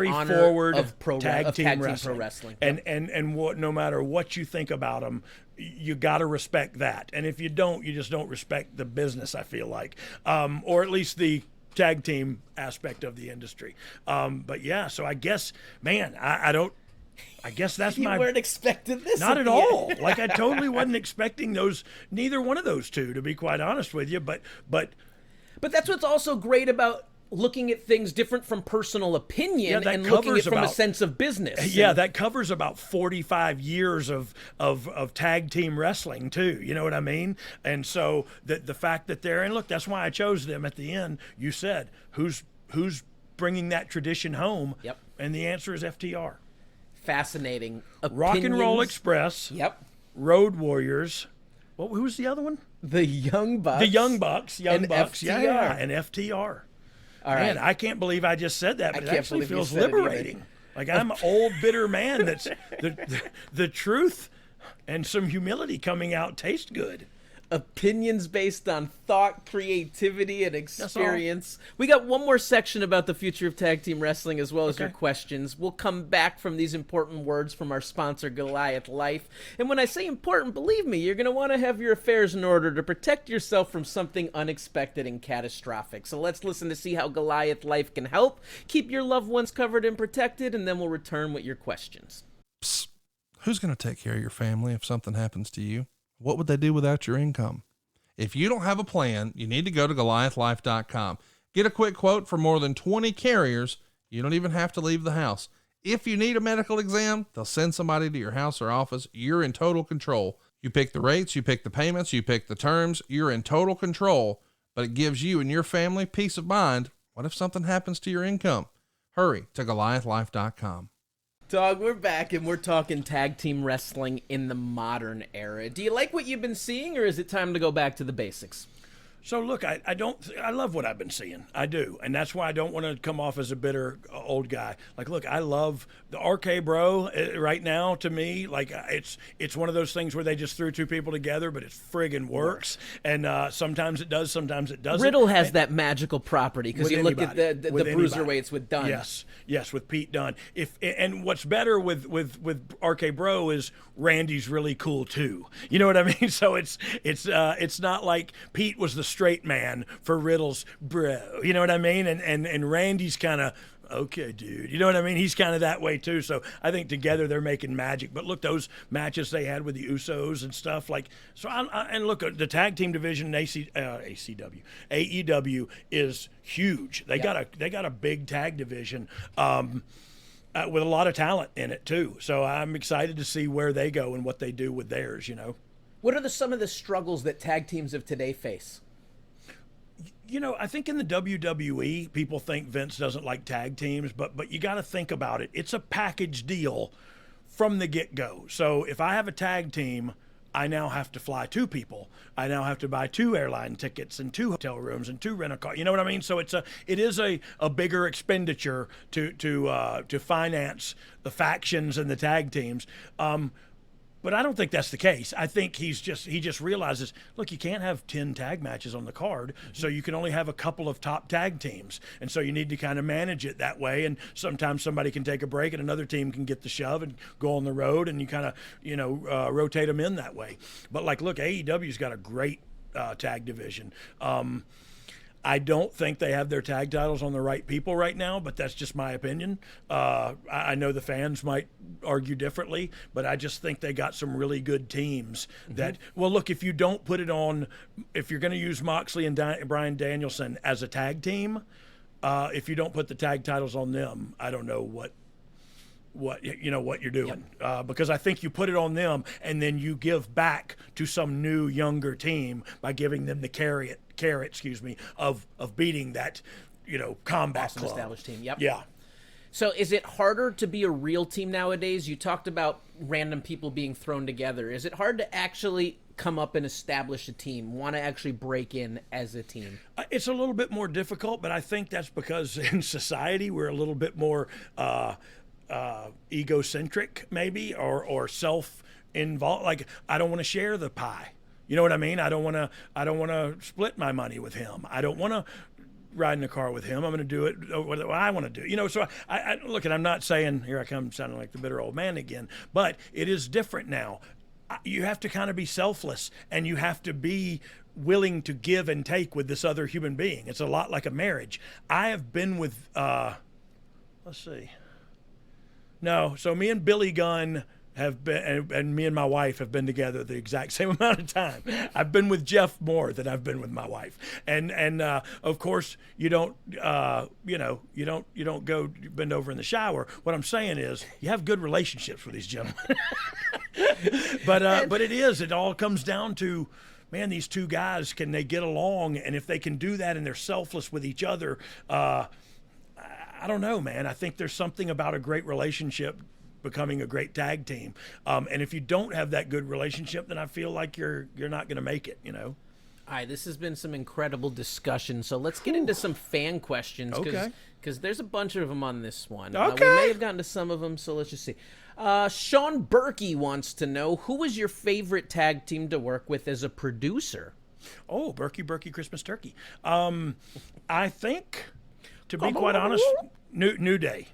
honor forward of tag team pro wrestling. And what, no matter what you think about them, you got to respect that. And if you don't, you just don't respect the business, I feel like, or at least the tag team aspect of the industry. But yeah, so I guess, man, I guess that's you weren't expecting this. Not at all. Like I totally wasn't expecting neither one of those two, to be quite honest with you. But that's what's also great about looking at things different from personal opinion and looking at it from a sense of business. Yeah, that covers about 45 years of tag team wrestling too. You know what I mean? And so the fact that they're, and look, that's why I chose them at the end. You said, who's bringing that tradition home? Yep. And the answer is FTR. Fascinating. Rock and Roll Express. Yep. Road Warriors. Who was the other one? The Young Bucks. The Young Bucks. And FTR. Yeah, and FTR. All right. Man, I can't believe I just said that, but it actually feels liberating. Like I'm an old, bitter man that's the truth and some humility coming out taste good. Opinions based on thought, creativity, and experience. We got one more section about the future of tag team wrestling as well as your questions. We'll come back from these important words from our sponsor, Goliath Life. And when I say important, believe me, you're going to want to have your affairs in order to protect yourself from something unexpected and catastrophic. So let's listen to see how Goliath Life can help. Keep your loved ones covered and protected, and then we'll return with your questions. Psst. Who's going to take care of your family if something happens to you? What would they do without your income? If you don't have a plan, you need to go to GoliathLife.com. Get a quick quote from more than 20 carriers. You don't even have to leave the house. If you need a medical exam, they'll send somebody to your house or office. You're in total control. You pick the rates, you pick the payments, you pick the terms. You're in total control, but it gives you and your family peace of mind. What if something happens to your income? Hurry to GoliathLife.com. Dogg, we're back and we're talking tag team wrestling in the modern era. Do you like what you've been seeing, or is it time to go back to the basics? So look, I love what I've been seeing. I do, and that's why I don't want to come off as a bitter old guy. Like, look, I love the RK Bro right now. To me, like it's one of those things where they just threw two people together, but it friggin' works. And sometimes it does, sometimes it doesn't. Riddle has that magical property because you look at the bruiserweights with Dunn. Yes, with Pete Dunne. And what's better with RK Bro is Randy's really cool too. You know what I mean? So it's not like Pete was the straight man for Riddle's bro. You know what I mean? And Randy's kind of, okay, dude. You know what I mean? He's kind of that way too. So I think together they're making magic. But look, those matches they had with the Usos and stuff like. So and look, the tag team division, AEW is huge. They got a big tag division. With a lot of talent in it too. So I'm excited to see where they go and what they do with theirs. You know. What are some of the struggles that tag teams of today face? You know, I think in the WWE, people think Vince doesn't like tag teams, but you got to think about it. It's a package deal from the get-go. So if I have a tag team, I now have to fly two people. I now have to buy 2 airline tickets and 2 hotel rooms and 2 rent-a-car. You know what I mean? So it is a bigger expenditure to finance the factions and the tag teams. But I don't think that's the case. I think he just realizes, look, you can't have 10 tag matches on the card, so you can only have a couple of top tag teams. And so you need to kind of manage it that way. And sometimes somebody can take a break and another team can get the shove and go on the road, and you kind of, rotate them in that way. But like, look, AEW's got a great tag division. I don't think they have their tag titles on the right people right now, but that's just my opinion. I know the fans might argue differently, but I just think they got some really good teams that, well, look, if you don't put it on, if you're going to use Moxley and Bryan Danielson as a tag team, if you don't put the tag titles on them, I don't know what you're doing. Because I think you put it on them and then you give back to some new younger team by giving them the carrot of beating that combat awesome club. Established team. Yep. Yeah. So is it harder to be a real team nowadays? You talked about random people being thrown together. Is it hard to actually come up and establish a team, want to actually break in as a team? It's a little bit more difficult, but I think that's because in society we're a little bit more egocentric maybe, or self-involved. Like, I don't want to share the pie. You know what I mean? I don't want to split my money with him. I don't want to ride in a car with him. I'm going to do it what I want to do. So I look, and I'm not saying, here I come sounding like the bitter old man again, but it is different now. You have to kind of be selfless, and you have to be willing to give and take with this other human being. It's a lot like a marriage. I have been with, let's see. No, so me and Billy Gunn have been, and me and my wife have been together the exact same amount of time. I've been with Jeff more than I've been with my wife, and of course you don't go bend over in the shower. What I'm saying is you have good relationships with these gentlemen, but it all comes down to, man, these two guys, can they get along? And if they can do that and they're selfless with each other, I don't know, man. I think there's something about a great relationship becoming a great tag team. And if you don't have that good relationship, then I feel like you're not going to make it, All right, this has been some incredible discussion. So let's get into some fan questions. Because there's a bunch of them on this one. Okay. We may have gotten to some of them, so let's just see. Sean Berkey wants to know, who was your favorite tag team to work with as a producer? Oh, Berkey, Christmas Turkey. I think, to be quite honest, New Day.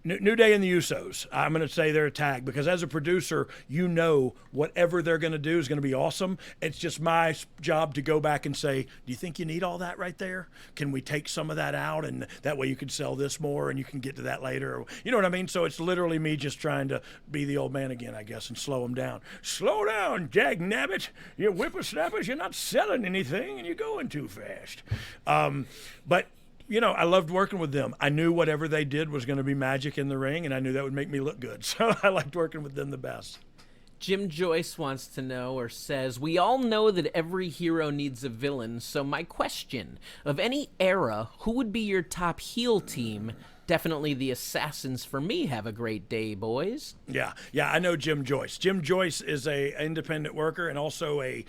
New Day and the Usos. I'm going to say they're a tag because as a producer, whatever they're going to do is going to be awesome. It's just my job to go back and say, do you think you need all that right there? Can we take some of that out, and that way you can sell this more and you can get to that later? You know what I mean? So it's literally me just trying to be the old man again, I guess, and slow them down. Slow down, Dag Nabbit. You whippersnappers, you're not selling anything and you're going too fast. But I loved working with them. I knew whatever they did was going to be magic in the ring, and I knew that would make me look good. So I liked working with them the best. Jim Joyce wants to know, or says, we all know that every hero needs a villain. So my question, of any era, who would be your top heel team Definitely the Assassins for me have a great day, boys. Yeah, I know Jim Joyce. Jim Joyce is a independent worker and also a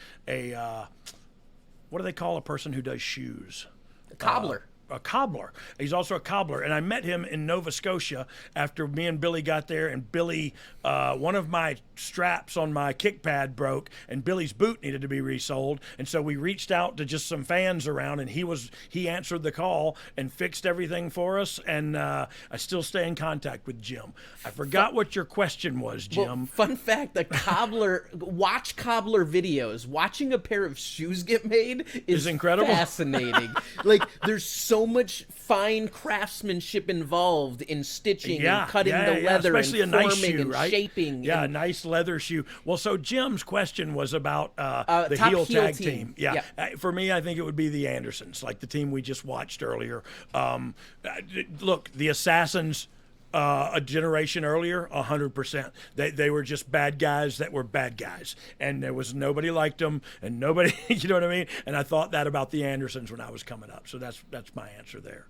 what do they call a person who does shoes? A cobbler. A cobbler. He's also a cobbler, and I met him in Nova Scotia after me and Billy got there, and Billy, one of my straps on my kick pad broke, and Billy's boot needed to be resoled, and so we reached out to just some fans around, and he answered the call and fixed everything for us, and I still stay in contact with Jim. I forgot what your question was, Jim. Well, fun fact, the cobbler, watch cobbler videos. Watching a pair of shoes get made is incredible. Fascinating. Like, there's so much fine craftsmanship involved in stitching and cutting the leather, especially and a forming nice shoe, and right? shaping. Yeah, and, a nice leather shoe. Well, so Jim's question was about the top heel heel tag team. team. Yeah. For me, I think it would be the Andersons, like the team we just watched earlier. Look, the Assassins, a generation earlier, 100%. They were just bad guys that were bad guys, and there was nobody liked them, and nobody, you know what I mean? And I thought that about the Andersons when I was coming up. So that's my answer there.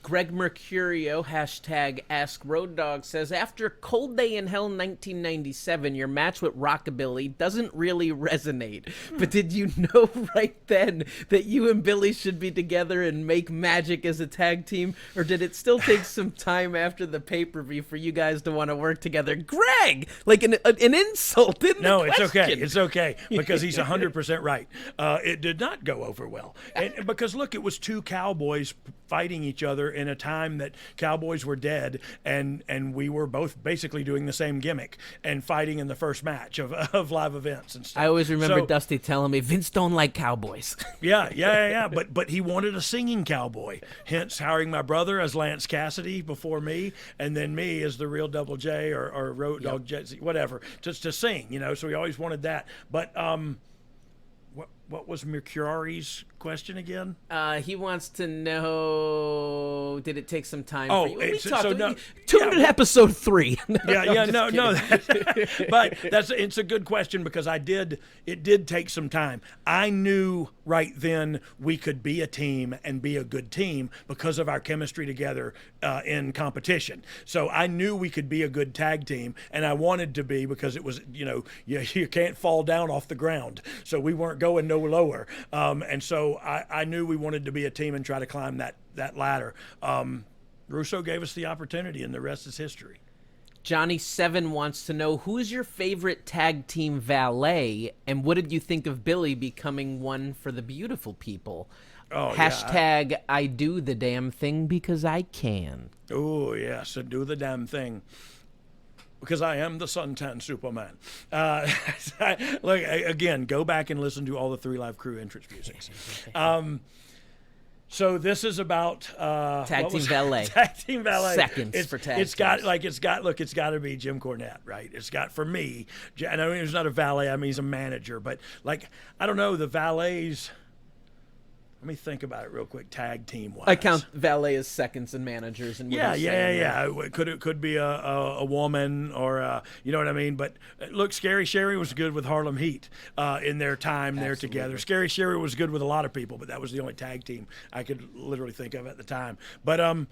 Greg Mercurio, hashtag Ask Road Dogg, says, after Cold Day in Hell 1997, your match with Rockabilly doesn't really resonate. But did you know right then that you and Billy should be together and make magic as a tag team? Or did it still take some time after the pay-per-view for you guys to want to work together? Greg! Like an insult in the No, question. it's okay, because he's 100% right. It did not go over well. And because, look, it was two cowboys fighting each other in a time that cowboys were dead, and we were both basically doing the same gimmick and fighting in the first match of live events and stuff. I always remember So, Dusty telling me, Vince don't like cowboys. Yeah. But he wanted a singing cowboy, hence hiring my brother as Lance Cassidy before me, and then me as the real Double J or Road Dogg Jesse, whatever, just to sing, So he always wanted that. But what was Mercuri's question again? He wants to know, did it take some time Oh, for you? We it's- talked, so no- tuned in episode 3. No. But it's a good question, because it did take some time. I knew right then we could be a team and be a good team because of our chemistry together in competition. So I knew we could be a good tag team, and I wanted to be, because it was, you can't fall down off the ground. So we weren't going no lower. And so I knew we wanted to be a team and try to climb that ladder. Russo gave us the opportunity, and the rest is history. Johnny 7 wants to know, who's your favorite tag team valet, and what did you think of Billy becoming one for the beautiful people? Oh, hashtag I do the damn thing because I can. Oh, yes, and do the damn thing. Because I am the suntan Superman. Look, again, go back and listen to all the 3 Live Crew entrance musics. So this is about Tag team valet. Tag team valet. Seconds for tag It's got to be Jim Cornette, right? It's got, for me. I know he's not a valet. I mean, he's a manager, but I don't know, the valets. Let me think about it real quick. Tag team wise, I count valet as seconds and managers. And yeah. It could be a woman, or you know what I mean. But look, Scary Sherry was good with Harlem Heat in their time there together. Scary Sherry was good with a lot of people, but that was the only tag team I could literally think of at the time. But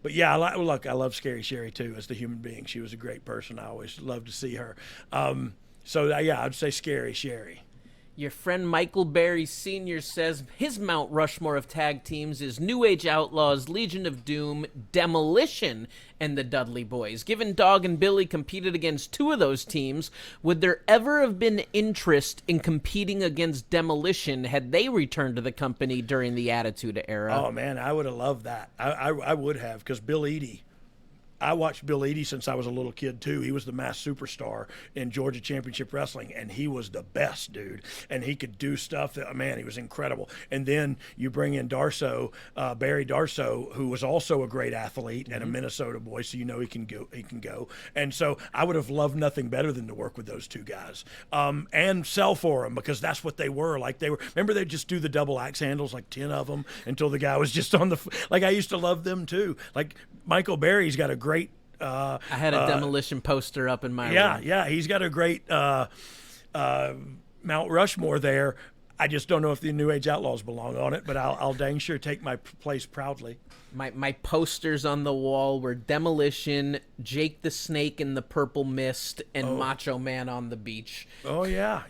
yeah, I love Scary Sherry too as the human being. She was a great person. I always loved to see her. I'd say Scary Sherry. Your friend Michael Berry Sr. says his Mount Rushmore of tag teams is New Age Outlaws, Legion of Doom, Demolition, and the Dudley Boys. Given Dogg and Billy competed against 2 of those teams, would there ever have been interest in competing against Demolition had they returned to the company during the Attitude Era? Oh, man, I would have loved that. I would have, because Bill Eadie. I watched Bill Eadie since I was a little kid, too. He was the mass superstar in Georgia Championship Wrestling, and he was the best, dude. And he could do stuff that, man, he was incredible. And then you bring in Darso, Barry Darso, who was also a great athlete and a Minnesota boy, so you know he can go. And so I would have loved nothing better than to work with those 2 guys and sell for them, because that's what they were. Remember, they'd just do the double axe handles, like 10 of them, until the guy was just on the, I used to love them, too. Like, Michael Berry's got a great I had a Demolition poster up in my room. Yeah, he's got a great Mount Rushmore there. I just don't know if the New Age Outlaws belong on it, but I'll dang sure take my place proudly. My posters on the wall were Demolition, Jake the Snake in the Purple Mist, and Macho Man on the Beach. Oh yeah.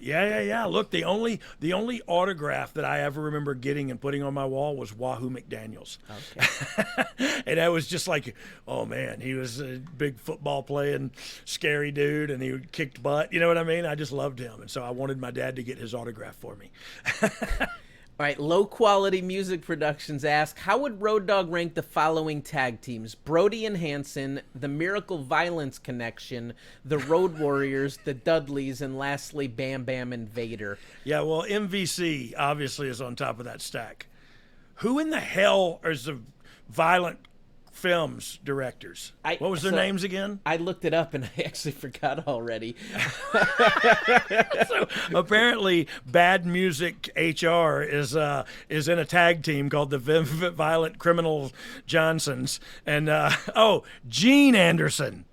Look, the only autograph that I ever remember getting and putting on my wall was Wahoo McDaniels. Okay. And I was just like, oh man, he was a big football playing scary dude, and he kicked butt. You know what I mean? I just loved him, and so I wanted my dad to get his autograph for me. All right, Low Quality Music Productions ask, how would Road Dogg rank the following tag teams? Brody and Hanson, the Miracle Violence Connection, the Road Warriors, the Dudleys, and lastly, Bam Bam and Vader. Yeah, well, MVC obviously is on top of that stack. Who in the hell is the Violent Films directors? What was their names again? I looked it up and I actually forgot already. So apparently, Bad Music HR is in a tag team called the Violent Criminal Johnsons, and Gene Anderson.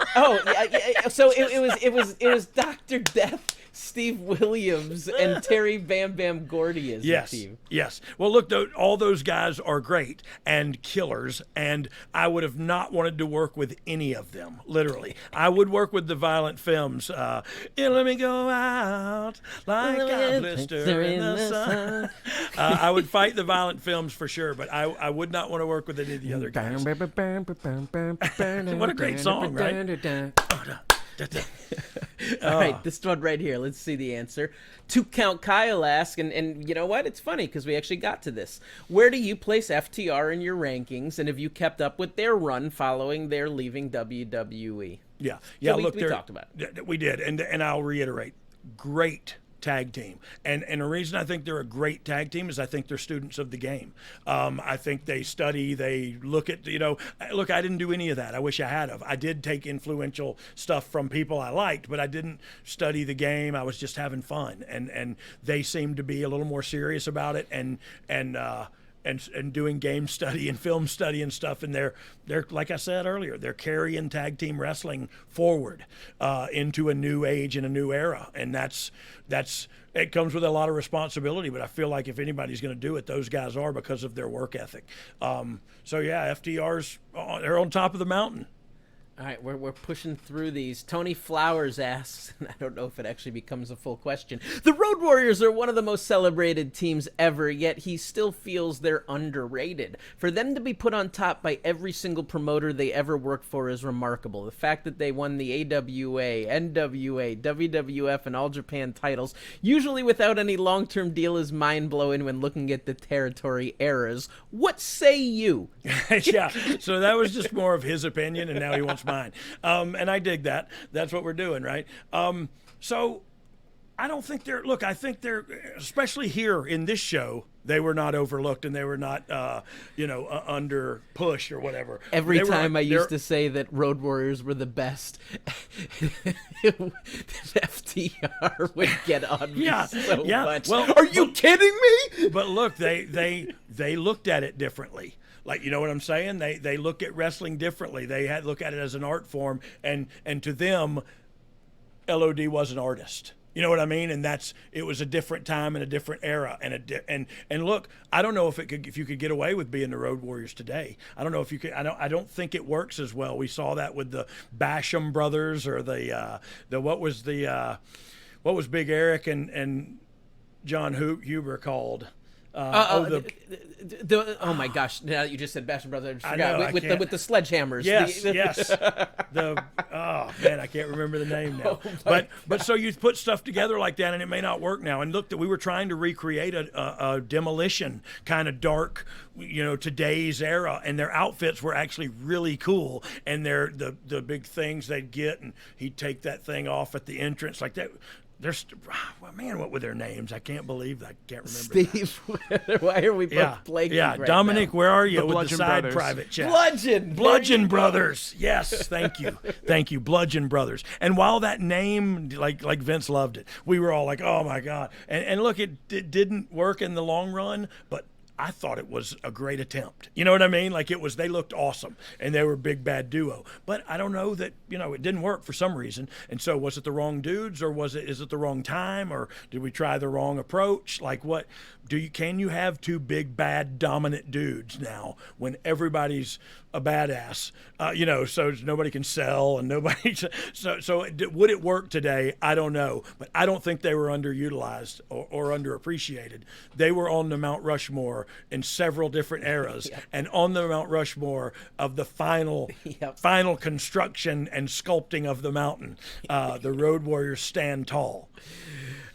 So it was Dr. Death, Steve Williams, and Terry Bam Bam Gordy as the team. Yes. Well, look, all those guys are great and killers, and I would have not wanted to work with any of them, literally. I would work with the Violent Films. Let me go out like a blister in the sun. I would fight the Violent Films for sure, but I would not want to work with any of the other guys. What a great song, right? All right, this one right here. Let's see the answer. Two Count Kyle asks, and you know what? It's funny because we actually got to this. Where do you place FTR in your rankings, and have you kept up with their run following their leaving WWE? Yeah. So Look, we talked about it. We did, and I'll reiterate, great tag team. And the reason I think they're a great tag team is I think they're students of the game. I think they study, they look at, look, I didn't do any of that. I wish I had of. I did take influential stuff from people I liked, but I didn't study the game. I was just having fun. And they seemed to be a little more serious about it and doing game study and film study and stuff, and they're like I said earlier, they're carrying tag team wrestling forward into a new age and a new era, and that's it comes with a lot of responsibility. But I feel like if anybody's going to do it, those guys are, because of their work ethic. So yeah, FTR's they're on top of the mountain. All right, we're pushing through these. Tony Flowers asks, and I don't know if it actually becomes a full question, the Road Warriors are one of the most celebrated teams ever, yet he still feels they're underrated. For them to be put on top by every single promoter they ever worked for is remarkable. The fact that they won the AWA, NWA, WWF, and All Japan titles, usually without any long-term deal, is mind-blowing when looking at the territory eras. What say you? Yeah, so that was just more of his opinion, and now he wants mine. And I dig that. That's what we're doing, right? So I don't think I think they're, especially here in this show, they were not overlooked and they were not, under pushed or whatever. Every time I used to say that Road Warriors were the best, FTR would get on me so much. Well, are you kidding me? But look, they looked at it differently. Like, you know what I'm saying? They look at wrestling differently. They look at it as an art form, and to them, LOD was an artist. You know what I mean? And it was a different time and a different era. And look, I don't know if you could get away with being the Road Warriors today. I don't know if you could. I don't think it works as well. We saw that with the Basham brothers, or what was Big Eric and John Huber called? Oh my gosh! Now that you just said Basham Brothers, I forgot. With the sledgehammers. Yes, yes. Man, I can't remember the name now. But so you put stuff together like that, and it may not work now. And look, that we were trying to recreate a Demolition kind of dark, today's era, and their outfits were actually really cool. And they're the big things they'd get, and he'd take that thing off at the entrance like that. What were their names? I can't believe that. I can't remember. Steve, why are we both blanking right Dominic, now? Where are you with the side Brothers. private chat? Bludgeon Brothers. Yes, thank you, Bludgeon Brothers. And while that name, like Vince loved it, we were all like, oh my God. And look, it didn't work in the long run, but I thought it was a great attempt. You know what I mean? Like they looked awesome and they were a big bad duo. But I don't know that, it didn't work for some reason. And so was it the wrong dudes or is it the wrong time or did we try the wrong approach? Like can you have two big bad dominant dudes now when everybody's a badass, so nobody can sell and nobody. So would it work today? I don't know, but I don't think they were underutilized or underappreciated. They were on the Mt Rushmore in several different eras, and on the Mt Rushmore of the final construction and sculpting of the mountain. The Road Warriors stand tall.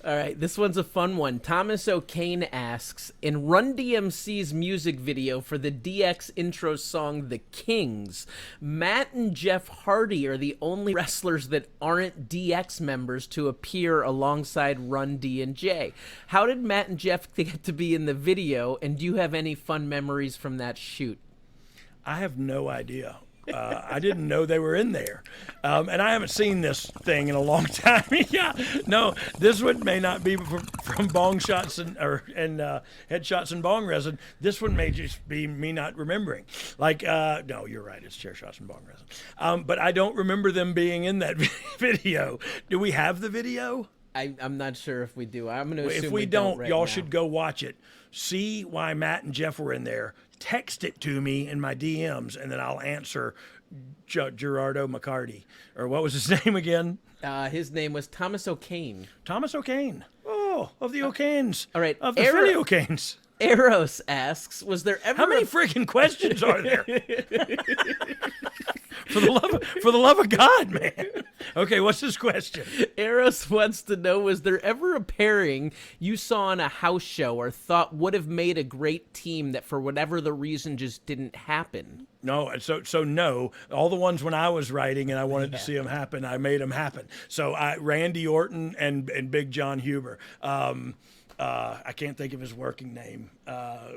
All right, this one's a fun one. Thomas O'Kane asks, in Run DMC's music video for the DX intro song The Kings, Matt and Jeff Hardy are the only wrestlers that aren't DX members to appear alongside Run D and J. How did Matt and Jeff get to be in the video, and do you have any fun memories from that shoot? I have no idea. I didn't know they were in there. And I haven't seen this thing in a long time. This one may not be from Bong Shots and Headshots and Bong Resin. This one may just be me not remembering. No, you're right. It's Chair Shots and Bong Resin. But I don't remember them being in that video. Do we have the video? I'm not sure if we do. I'm going to assume if we don't right y'all now. should go watch it. See why Matt and Jeff were in there. Text it to me in my DMs, and then I'll answer Gerardo McCarty. Or what was his name again? His name was Thomas O'Kane. Thomas O'Kane. Oh, of the O'Kanes. All right. Of the Philly O'Kanes. Eros asks, was there ever... How many freaking questions are there? For the love of God, man. Okay, what's this question? Eros wants to know, was there ever a pairing you saw on a house show or thought would have made a great team that for whatever the reason just didn't happen? No, so no. All the ones when I was writing and I wanted to see them happen, I made them happen. So Randy Orton and Big John Huber. I can't think of his working name.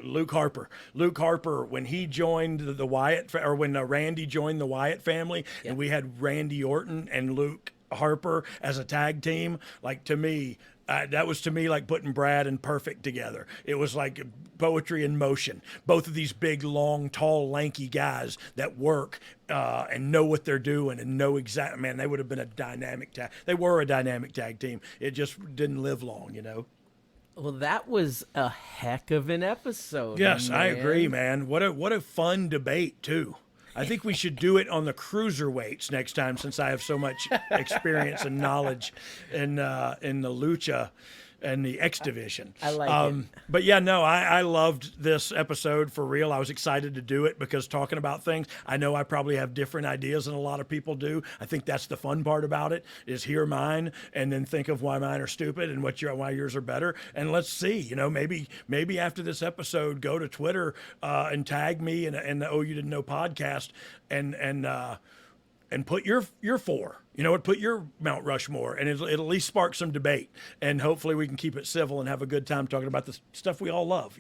Luke Harper. Luke Harper, when he joined the Wyatt, or when Randy joined the Wyatt family, and we had Randy Orton and Luke Harper as a tag team, to me, that was to me like putting Brad and Perfect together. It was like poetry in motion. Both of these big, long, tall, lanky guys that work and know what they're doing and know exactly. Man, they would have been a dynamic tag. They were a dynamic tag team. It just didn't live long, Well, that was a heck of an episode. Yes, man. I agree, man. What a fun debate too. I think we should do it on the cruiserweights next time, since I have so much experience and knowledge in the lucha and the X division. I like it. But yeah, no, I loved this episode for real. I was excited to do it because talking about things, I know I probably have different ideas than a lot of people do. I think that's the fun part about it, is hear mine and then think of why mine are stupid and why yours are better. And let's see, maybe after this episode, go to Twitter and tag me and the Oh You Didn't Know podcast and put your four. Put your Mount Rushmore, and it'll at least spark some debate. And hopefully we can keep it civil and have a good time talking about the stuff we all love,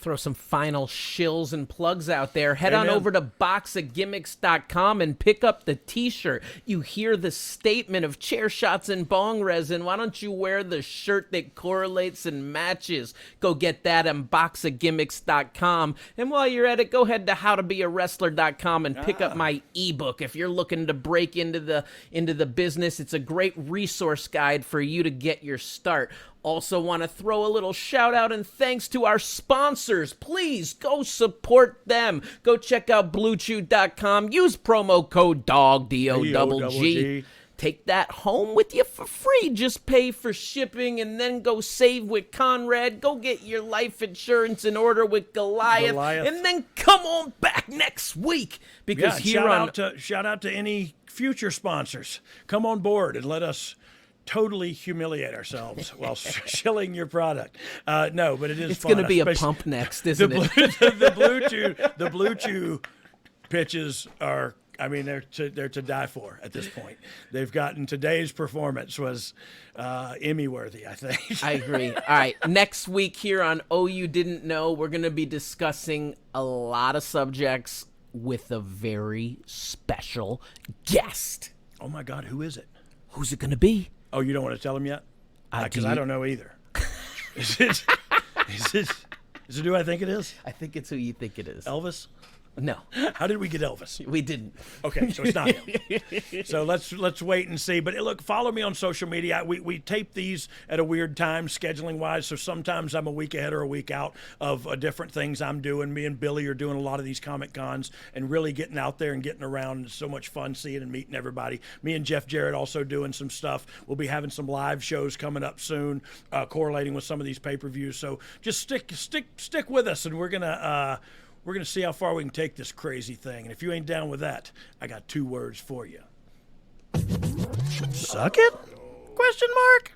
Throw some final shills and plugs out there. Head Amen. on over to boxofgimmicks.com and pick up the t-shirt. You hear the statement of Chair Shots and Bong Resin. Why don't you wear the shirt that correlates and matches? Go get that on boxofgimmicks.com. And while you're at it, go head to howtobeawrestler.com and pick up my ebook. If you're looking to break into the business, it's a great resource guide for you to get your start. Also want to throw a little shout out and thanks to our sponsors. Please go support them. Go check out BlueChew.com. Use promo code DOGG, D-O-double-G. Take that home with you for free. Just pay for shipping and then go save with Conrad. Go get your life insurance in order with Goliath. And then come on back next week. Because shout out to any future sponsors. Come on board and let us totally humiliate ourselves while shilling your product. No, but it is it's fun. It's going to be a pump next, isn't it? The Blue Chew pitches are, they're to die for at this point. They've gotten, today's performance was Emmy worthy, I think. I agree. All right, next week here on Oh You Didn't Know, we're going to be discussing a lot of subjects with a very special guest. Oh my God, who is it? Who's it going to be? Oh, you don't want to tell him yet? Because I don't know either. Is it who I think it is? I think it's who you think it is. Elvis? No, How did we get Elvis? we didn't. Okay, so it's not him. So let's wait and see. But look, follow me on social media. We tape these at a weird time, scheduling wise. So sometimes I'm a week ahead or a week out of different things I'm doing. Me and Billy are doing a lot of these Comic Cons and really getting out there and getting around. It's so much fun seeing and meeting everybody. Me and Jeff Jarrett also doing some stuff. We'll be having some live shows coming up soon, correlating with some of these pay-per-views. So just stick with us, and we're gonna see how far we can take this crazy thing. And if you ain't down with that, I got 2 words for you. Suck it? Question mark?